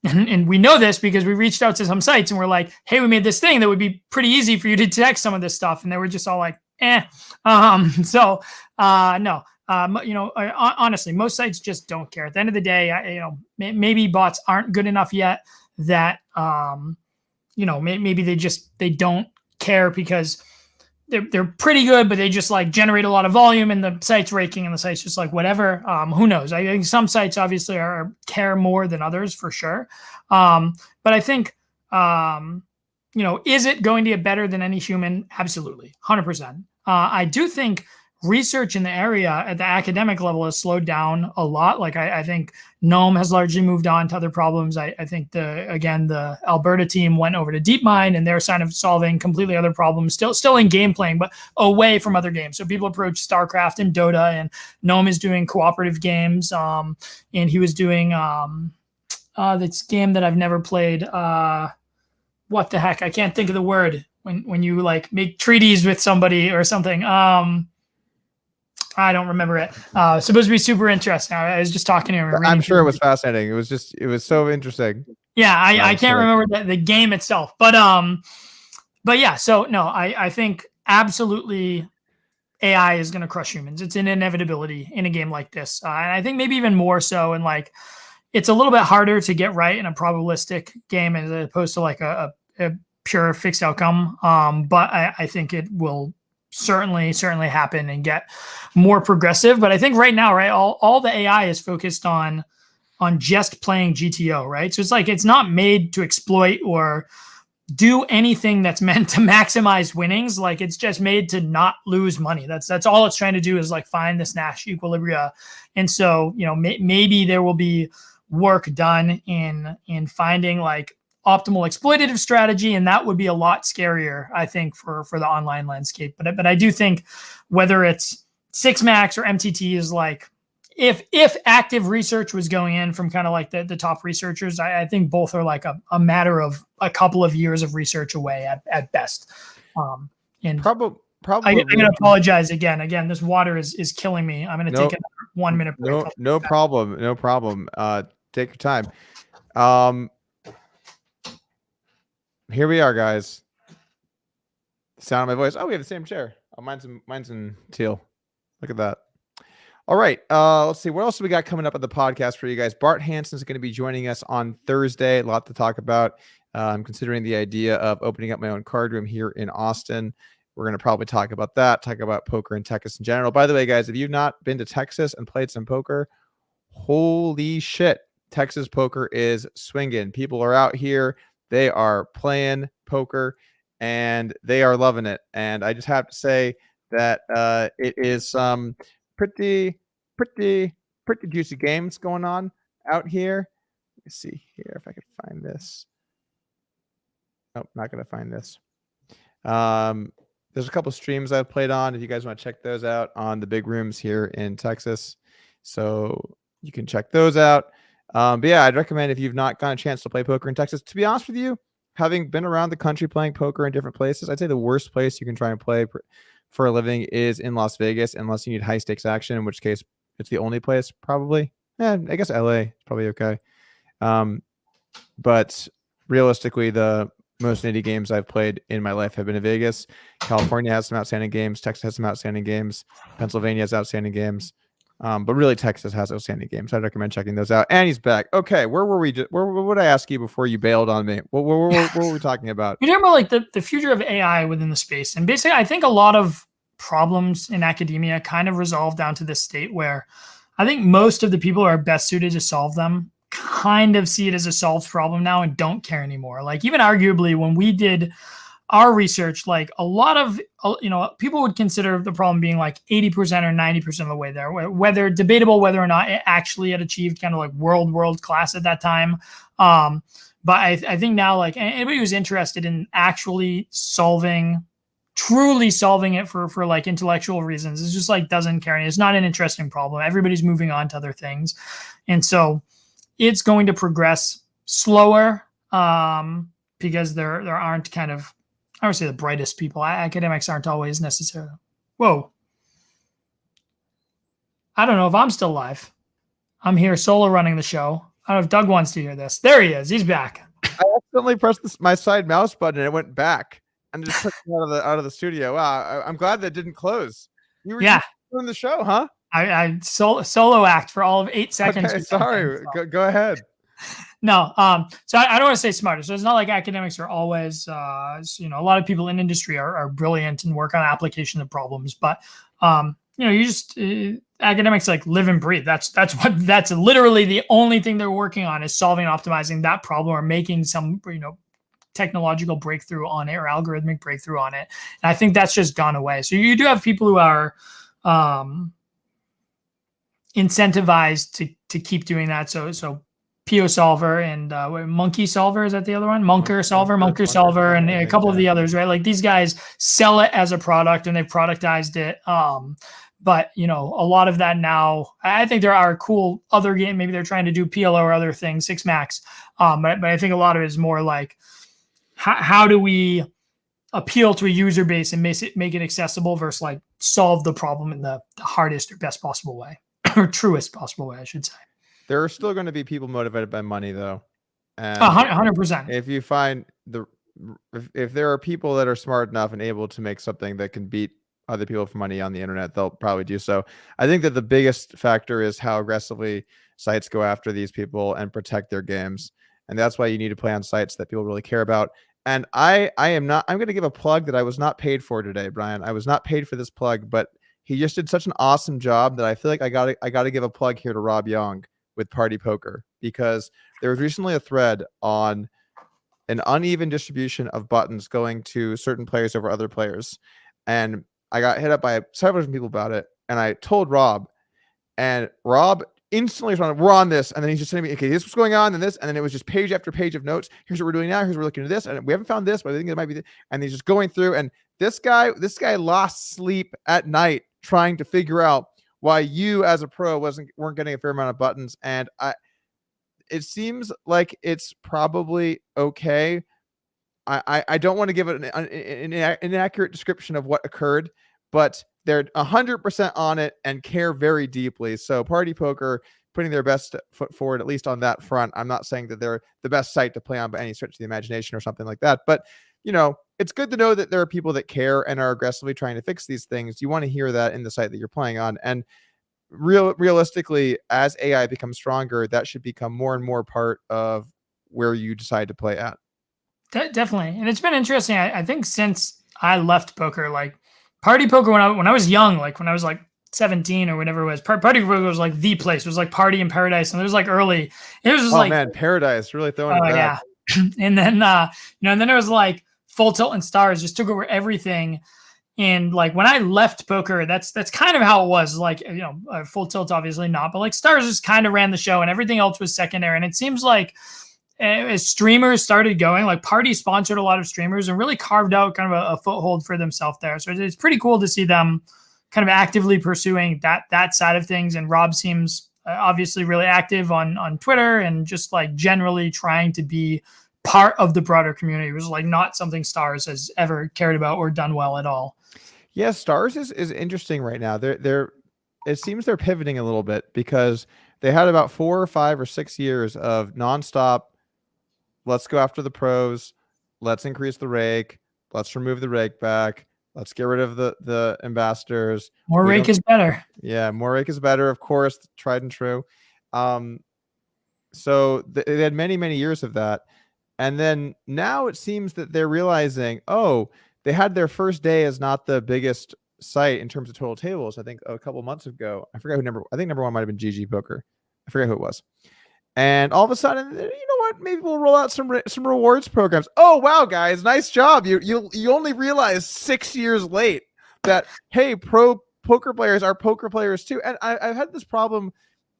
And we know this because we reached out to some sites and we're like, hey, we made this thing that would be pretty easy for you to detect some of this stuff. And they were just all like, no. Honestly, most sites just don't care. At the end of the day, maybe bots aren't good enough yet that, maybe they don't care because they're pretty good, but they just like generate a lot of volume and the site's raking and the site's just like whatever. Who knows? I think some sites obviously care more than others for sure. But I think, is it going to get better than any human? Absolutely. 100%. I do think research in the area at the academic level has slowed down a lot. Like I think GNOME has largely moved on to other problems. I think the Alberta team went over to DeepMind and they're kind of solving completely other problems, still in game playing, but away from other games. So people approach StarCraft and Dota, and GNOME is doing cooperative games. And he was doing this game that I've never played. What the heck? I can't think of the word when you like make treaties with somebody or something. I don't remember it. Supposed to be super interesting. I was just talking to him. I'm sure it was fascinating. It was so interesting. Yeah, I can't remember the game itself, but yeah. So no, I think absolutely AI is going to crush humans. It's an inevitability in a game like this, and I think maybe even more so. And like, it's a little bit harder to get right in a probabilistic game as opposed to like a pure fixed outcome. But I think it will certainly happen and get more progressive. But I think right now, right, all the AI is focused on just playing GTO, right? So it's like it's not made to exploit or do anything that's meant to maximize winnings. Like it's just made to not lose money. That's all it's trying to do is like find this Nash equilibria. And so, maybe there will be work done in finding like optimal exploitative strategy, and that would be a lot scarier, I think, for the online landscape. But I do think whether it's 6max or MTT is like, if active research was going in from kind of like the top researchers, I think both are like a matter of a couple of years of research away at best. And probably I'm gonna apologize again. This water is killing me. I'm gonna take a 1 minute break. No problem. Take your time. Here we are, guys. The sound of my voice. Oh, we have the same chair. Oh, mine's in teal. Look at that. All right. Let's see. What else do we got coming up on the podcast for you guys? Bart Hansen is going to be joining us on Thursday. A lot to talk about. I'm considering the idea of opening up my own card room here in Austin. We're going to probably talk about that, talk about poker in Texas in general. By the way, guys, if you've not been to Texas and played some poker, holy shit. Texas poker is swinging. People are out here. They are playing poker and they are loving it. And I just have to say that it is some pretty juicy games going on out here. Let me see here if I can find this. Nope, not going to find this. There's a couple streams I've played on. If you guys want to check those out on the big rooms here in Texas. So you can check those out. But yeah, I'd recommend if you've not gotten a chance to play poker in Texas, to be honest with you, having been around the country playing poker in different places, I'd say the worst place you can try and play for a living is in Las Vegas, unless you need high stakes action, in which case it's the only place probably. I guess LA is probably okay. But realistically, the most indie games I've played in my life have been in Vegas. California has some outstanding games. Texas has some outstanding games. Pennsylvania has outstanding games. But really, Texas has outstanding games. I'd recommend checking those out. And he's back. Okay, where were we? What would I ask you before you bailed on me? What were we talking about? We're talking about like the future of AI within the space. And basically, I think a lot of problems in academia kind of resolve down to this state where I think most of the people who are best suited to solve them kind of see it as a solved problem now and don't care anymore. Like even arguably when we did our research, like a lot of, people would consider the problem being like 80% or 90% of the way there, whether debatable, whether or not it actually had achieved kind of like world class at that time. But I think now like anybody who's interested in actually truly solving it for like intellectual reasons, it's just like doesn't care. And it's not an interesting problem. Everybody's moving on to other things. And so it's going to progress slower because there aren't kind of, I would say the brightest people. Academics aren't always necessarily. Whoa. I don't know if I'm still live. I'm here solo running the show. I don't know if Doug wants to hear this. There he is. He's back. I accidentally pressed my side mouse button and it went back and just took me out of the studio. Wow. I'm glad that didn't close. You were doing the show, huh? I solo act for all of 8 seconds. Okay, sorry. Go ahead. No, so I don't want to say smarter. So it's not like academics are always, a lot of people in industry are brilliant and work on application of problems, but you just academics like live and breathe. That's literally the only thing they're working on is solving and optimizing that problem or making some technological breakthrough on it or algorithmic breakthrough on it. And I think that's just gone away. So you do have people who are incentivized to keep doing that. So PO Solver and Monkey Solver, is that the other one? Monker Solver, and a couple of the others, right? Like these guys sell it as a product and they've productized it. But a lot of that now, I think there are cool other games. Maybe they're trying to do PLO or other things, 6 max. But I think a lot of it is more like how do we appeal to a user base and make it accessible versus like solve the problem in the hardest or best possible way or truest possible way, I should say. There are still going to be people motivated by money, though. And 100%. If you find if there are people that are smart enough and able to make something that can beat other people for money on the internet, they'll probably do so. I think that the biggest factor is how aggressively sites go after these people and protect their games. And that's why you need to play on sites that people really care about. And I'm going to give a plug that I was not paid for today, Brian. I was not paid for this plug, but he just did such an awesome job that I feel like I got to give a plug here to Rob Young with Party Poker, because there was recently a thread on an uneven distribution of buttons going to certain players over other players. And I got hit up by several different people about it. And I told Rob, and Rob instantly responded, "We're on this." And then he's just sending me, "Okay, this is what's going on and this." And then it was just page after page of notes. "Here's what we're doing now. Here's what we're looking at this. And we haven't found this, but I think it might be this." And he's just going through. And this guy lost sleep at night trying to figure out why you as a pro weren't getting a fair amount of buttons. And it seems like it's probably okay. I don't want to give it an inaccurate description of what occurred, but they're 100% on it and care very deeply. So Party Poker putting their best foot forward, at least on that front. I'm not saying that they're the best site to play on by any stretch of the imagination or something like that, but it's good to know that there are people that care and are aggressively trying to fix these things. You want to hear that in the site that you're playing on. And realistically, as AI becomes stronger, that should become more and more part of where you decide to play at. Definitely. And it's been interesting. I think since I left poker, like Party Poker, when I was young, like when I was like 17 or whatever it was, Party Poker was like the place. It was like Party in Paradise. And it was like early. It was just man, Paradise really throwing it back. Yeah. And then, and then it was like Full Tilt and Stars just took over everything. And like when I left poker, that's kind of how it was. Like, Full Tilt obviously not, but like Stars just kind of ran the show and everything else was secondary. And it seems like as streamers started going, like Party sponsored a lot of streamers and really carved out kind of a foothold for themselves there. So it's pretty cool to see them kind of actively pursuing that side of things. And Rob seems obviously really active on Twitter and just like generally trying to be part of the broader community. It was like not something Stars has ever cared about or done well at all. Yeah, Stars is interesting right now. It seems they're pivoting a little bit because they had about 4 or 5 or 6 years of nonstop, let's go after the pros, let's increase the rake. Let's remove the rake back. Let's get rid of the ambassadors. More rake is better. Yeah, more rake is better, of course, tried and true. So they had many, many years of that. And then now it seems that they're realizing, oh, they had their first day as not the biggest site in terms of total tables. I think a couple months ago, I forgot who I think number one might have been GG Poker. I forget who it was. And all of a sudden, you know what? Maybe we'll roll out some rewards programs. Oh wow, guys, nice job! You only realized 6 years late that hey, pro poker players are poker players too. And I've had this problem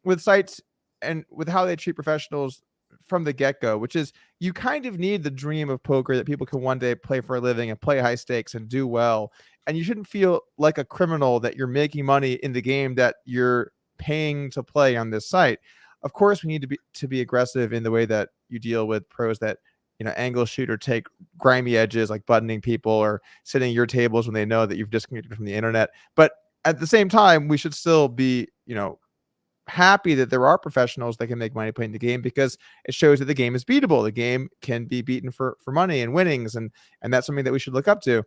with sites and with how they treat professionals from the get-go, which is you kind of need the dream of poker that people can one day play for a living and play high stakes and do well. And you shouldn't feel like a criminal that you're making money in the game that you're paying to play on this site. Of course, we need to be aggressive in the way that you deal with pros that, you know, angle shoot or take grimy edges like buttoning people or sitting at your tables when they know that you've disconnected from the internet. But at the same time, we should still be, you know, happy that there are professionals that can make money playing the game, because it shows that the game is beatable. The game can be beaten for money and winnings, and that's something that we should look up to.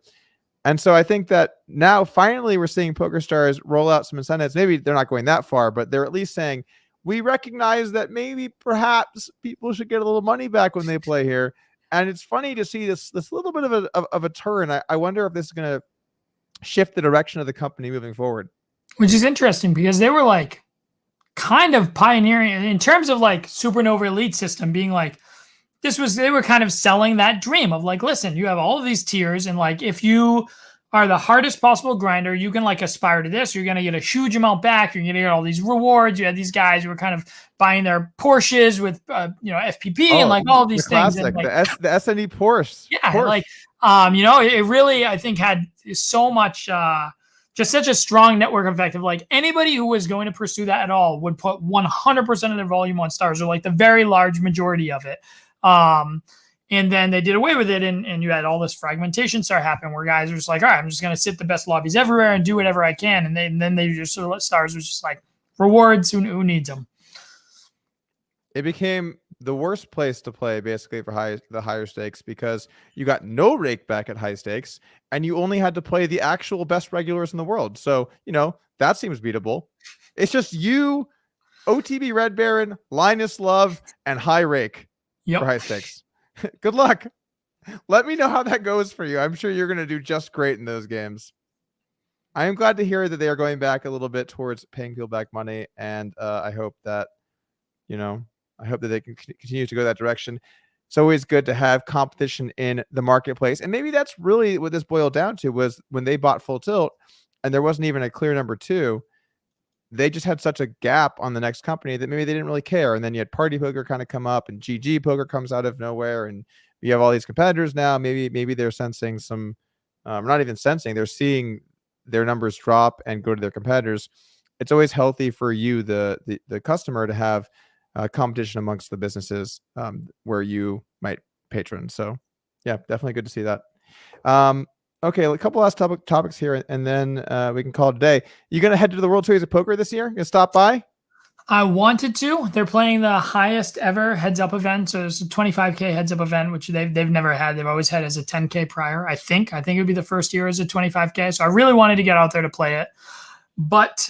And so I think that now finally we're seeing PokerStars roll out some incentives. Maybe they're not going that far, but they're at least saying, we recognize that maybe perhaps people should get a little money back when they play here. And it's funny to see this little bit of a turn. I wonder if this is going to shift the direction of the company moving forward. Which is interesting because they were like kind of pioneering in terms of like Supernova Elite system being like, they were kind of selling that dream of like, listen, you have all of these tiers, and like if you are the hardest possible grinder, you can like aspire to this. You're going to get a huge amount back. You're going to get all these rewards. You had these guys who were kind of buying their Porsches with, you know, FPP and like all of these things. Classic, and, like, the SNE Porsche. Yeah. Porsche. Like, you know, it really, I think had so much, just such a strong network effect of like anybody who was going to pursue that at all would put 100% of their volume on stars, or like the very large majority of it. And then they did away with it, and you had all this fragmentation start happening where guys were just like, all right, I'm just going to sit the best lobbies everywhere and do whatever I can. And then they just sort of let stars was just like rewards. Who needs them? It became the worst place to play basically for the higher stakes, because you got no rake back at high stakes and you only had to play the actual best regulars in the world. So, you know, that seems beatable. It's just you, OTB Red Baron, Linus Love, and high rake for high stakes. Good luck. Let me know how that goes for you. I'm sure you're going to do just great in those games. I am glad to hear that they are going back a little bit towards paying people back money. And I hope that, you know, I hope that they can continue to go that direction. It's always good to have competition in the marketplace. And maybe that's really what this boiled down to, was when they bought Full Tilt and there wasn't even a clear number two. They just had such a gap on the next company that maybe they didn't really care. And then you had Party Poker kind of come up, and GG Poker comes out of nowhere, and you have all these competitors now. Maybe they're sensing some, not even sensing, they're seeing their numbers drop and go to their competitors. It's always healthy for you, the customer, to have competition amongst the businesses where you might patron. So yeah, definitely good to see that. Okay, a couple last topics here, and then we can call it a day. You going to head to the World Series of Poker this year? Going to stop by? I wanted to. They're playing the highest ever heads-up event. So it's a 25K heads-up event, which they've never had. They've always had as a 10K prior, I think. I think it would be the first year as a 25K. So I really wanted to get out there to play it. But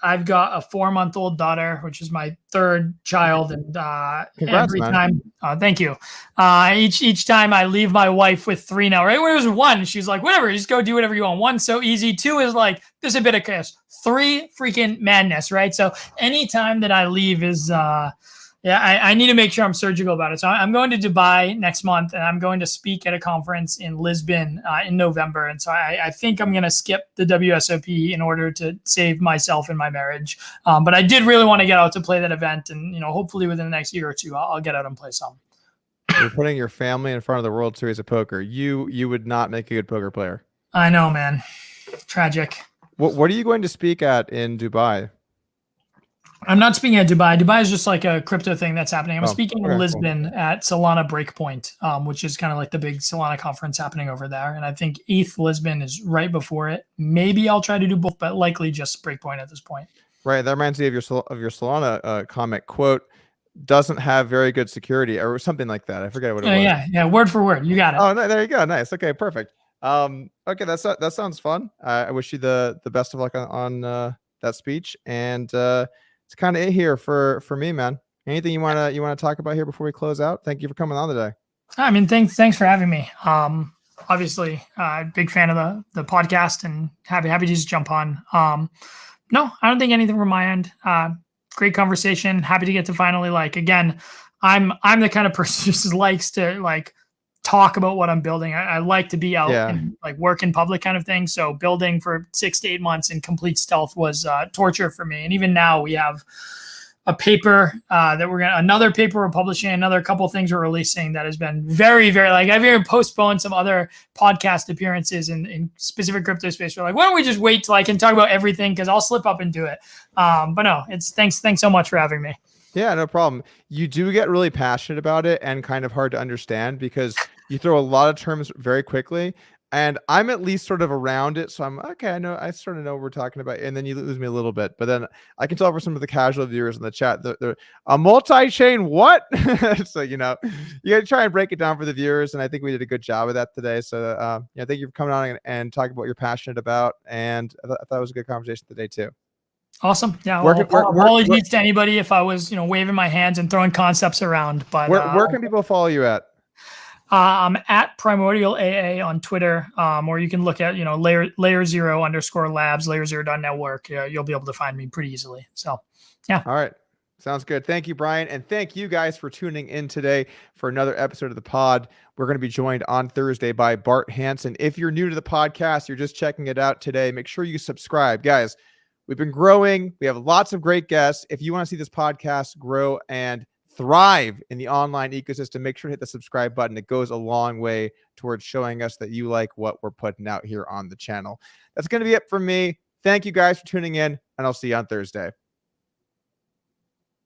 I've got a 4-month-old daughter, which is my third child, and every time, thank you. Each time I leave my wife with 3 now. Right when it was 1, she's like, "Whatever, just go do whatever you want." 1's so easy. 2 is like, there's a bit of chaos. 3, freaking madness, right? So anytime that I leave is, I need to make sure I'm surgical about it. So I'm going to Dubai next month, and I'm going to speak at a conference in Lisbon in November. And so I think I'm going to skip the WSOP in order to save myself and my marriage. But I did really want to get out to play that event, and you know, hopefully within the next year or two, I'll get out and play some. You're putting your family in front of the World Series of Poker. You would not make a good poker player. I know, man. Tragic. What are you going to speak at in Dubai? I'm not speaking at Dubai. Dubai is just like a crypto thing that's happening. I'm speaking in Lisbon at Solana Breakpoint, which is kind of like the big Solana conference happening over there. And I think ETH Lisbon is right before it. Maybe I'll try to do both, but likely just Breakpoint at this point. Right. That reminds me of your Solana comment quote. doesn't have very good security or something like that. I forget what it was. Yeah, word for word. You got it. Oh, no, there you go. Nice. Okay, perfect. Okay, that sounds fun. I wish you the best of luck on that speech. And it's kind of it here for me, man. Anything you wanna talk about here before we close out? Thank you for coming on today. I mean, thanks for having me. Obviously, big fan of the podcast, and happy to just jump on. No, I don't think anything from my end. Great conversation. Happy to get to finally, like, again, I'm the kind of person who just likes to like talk about what I'm building. I like to be out and like work in public kind of thing. So building for 6 to 8 months in complete stealth was torture for me. And even now we have a paper that another paper we're publishing, another couple of things we're releasing that has been very, very, like, I've even postponed some other podcast appearances in specific crypto space. We're like, why don't we just wait till I can talk about everything? Cause I'll slip up and do it. But no, thanks so much for having me. Yeah, no problem. You do get really passionate about it and kind of hard to understand because you throw a lot of terms very quickly. And I'm at least sort of around it. So I'm okay. I sort of know what we're talking about. And then you lose me a little bit. But then I can tell for some of the casual viewers in the chat, they're a multi-chain what? So, you got to try and break it down for the viewers. And I think we did a good job of that today. So, thank you for coming on and talking about what you're passionate about. And I thought it was a good conversation today too. Awesome. Yeah. Apologies to anybody if I was, waving my hands and throwing concepts around. But where can people follow you at? I'm at PrimordialAA on Twitter, or you can look at, layer 0_labs, layer0.network. You'll be able to find me pretty easily. So, yeah. All right. Sounds good. Thank you, Bryan. And thank you guys for tuning in today for another episode of the pod. We're going to be joined on Thursday by Bart Hansen. If you're new to the podcast, you're just checking it out today, make sure you subscribe. Guys, we've been growing. We have lots of great guests. If you want to see this podcast grow and thrive in the online ecosystem, make sure to hit the subscribe button. It goes a long way towards showing us that you like what we're putting out here on the channel. That's going to be it from me. Thank you guys for tuning in, and I'll see you on Thursday.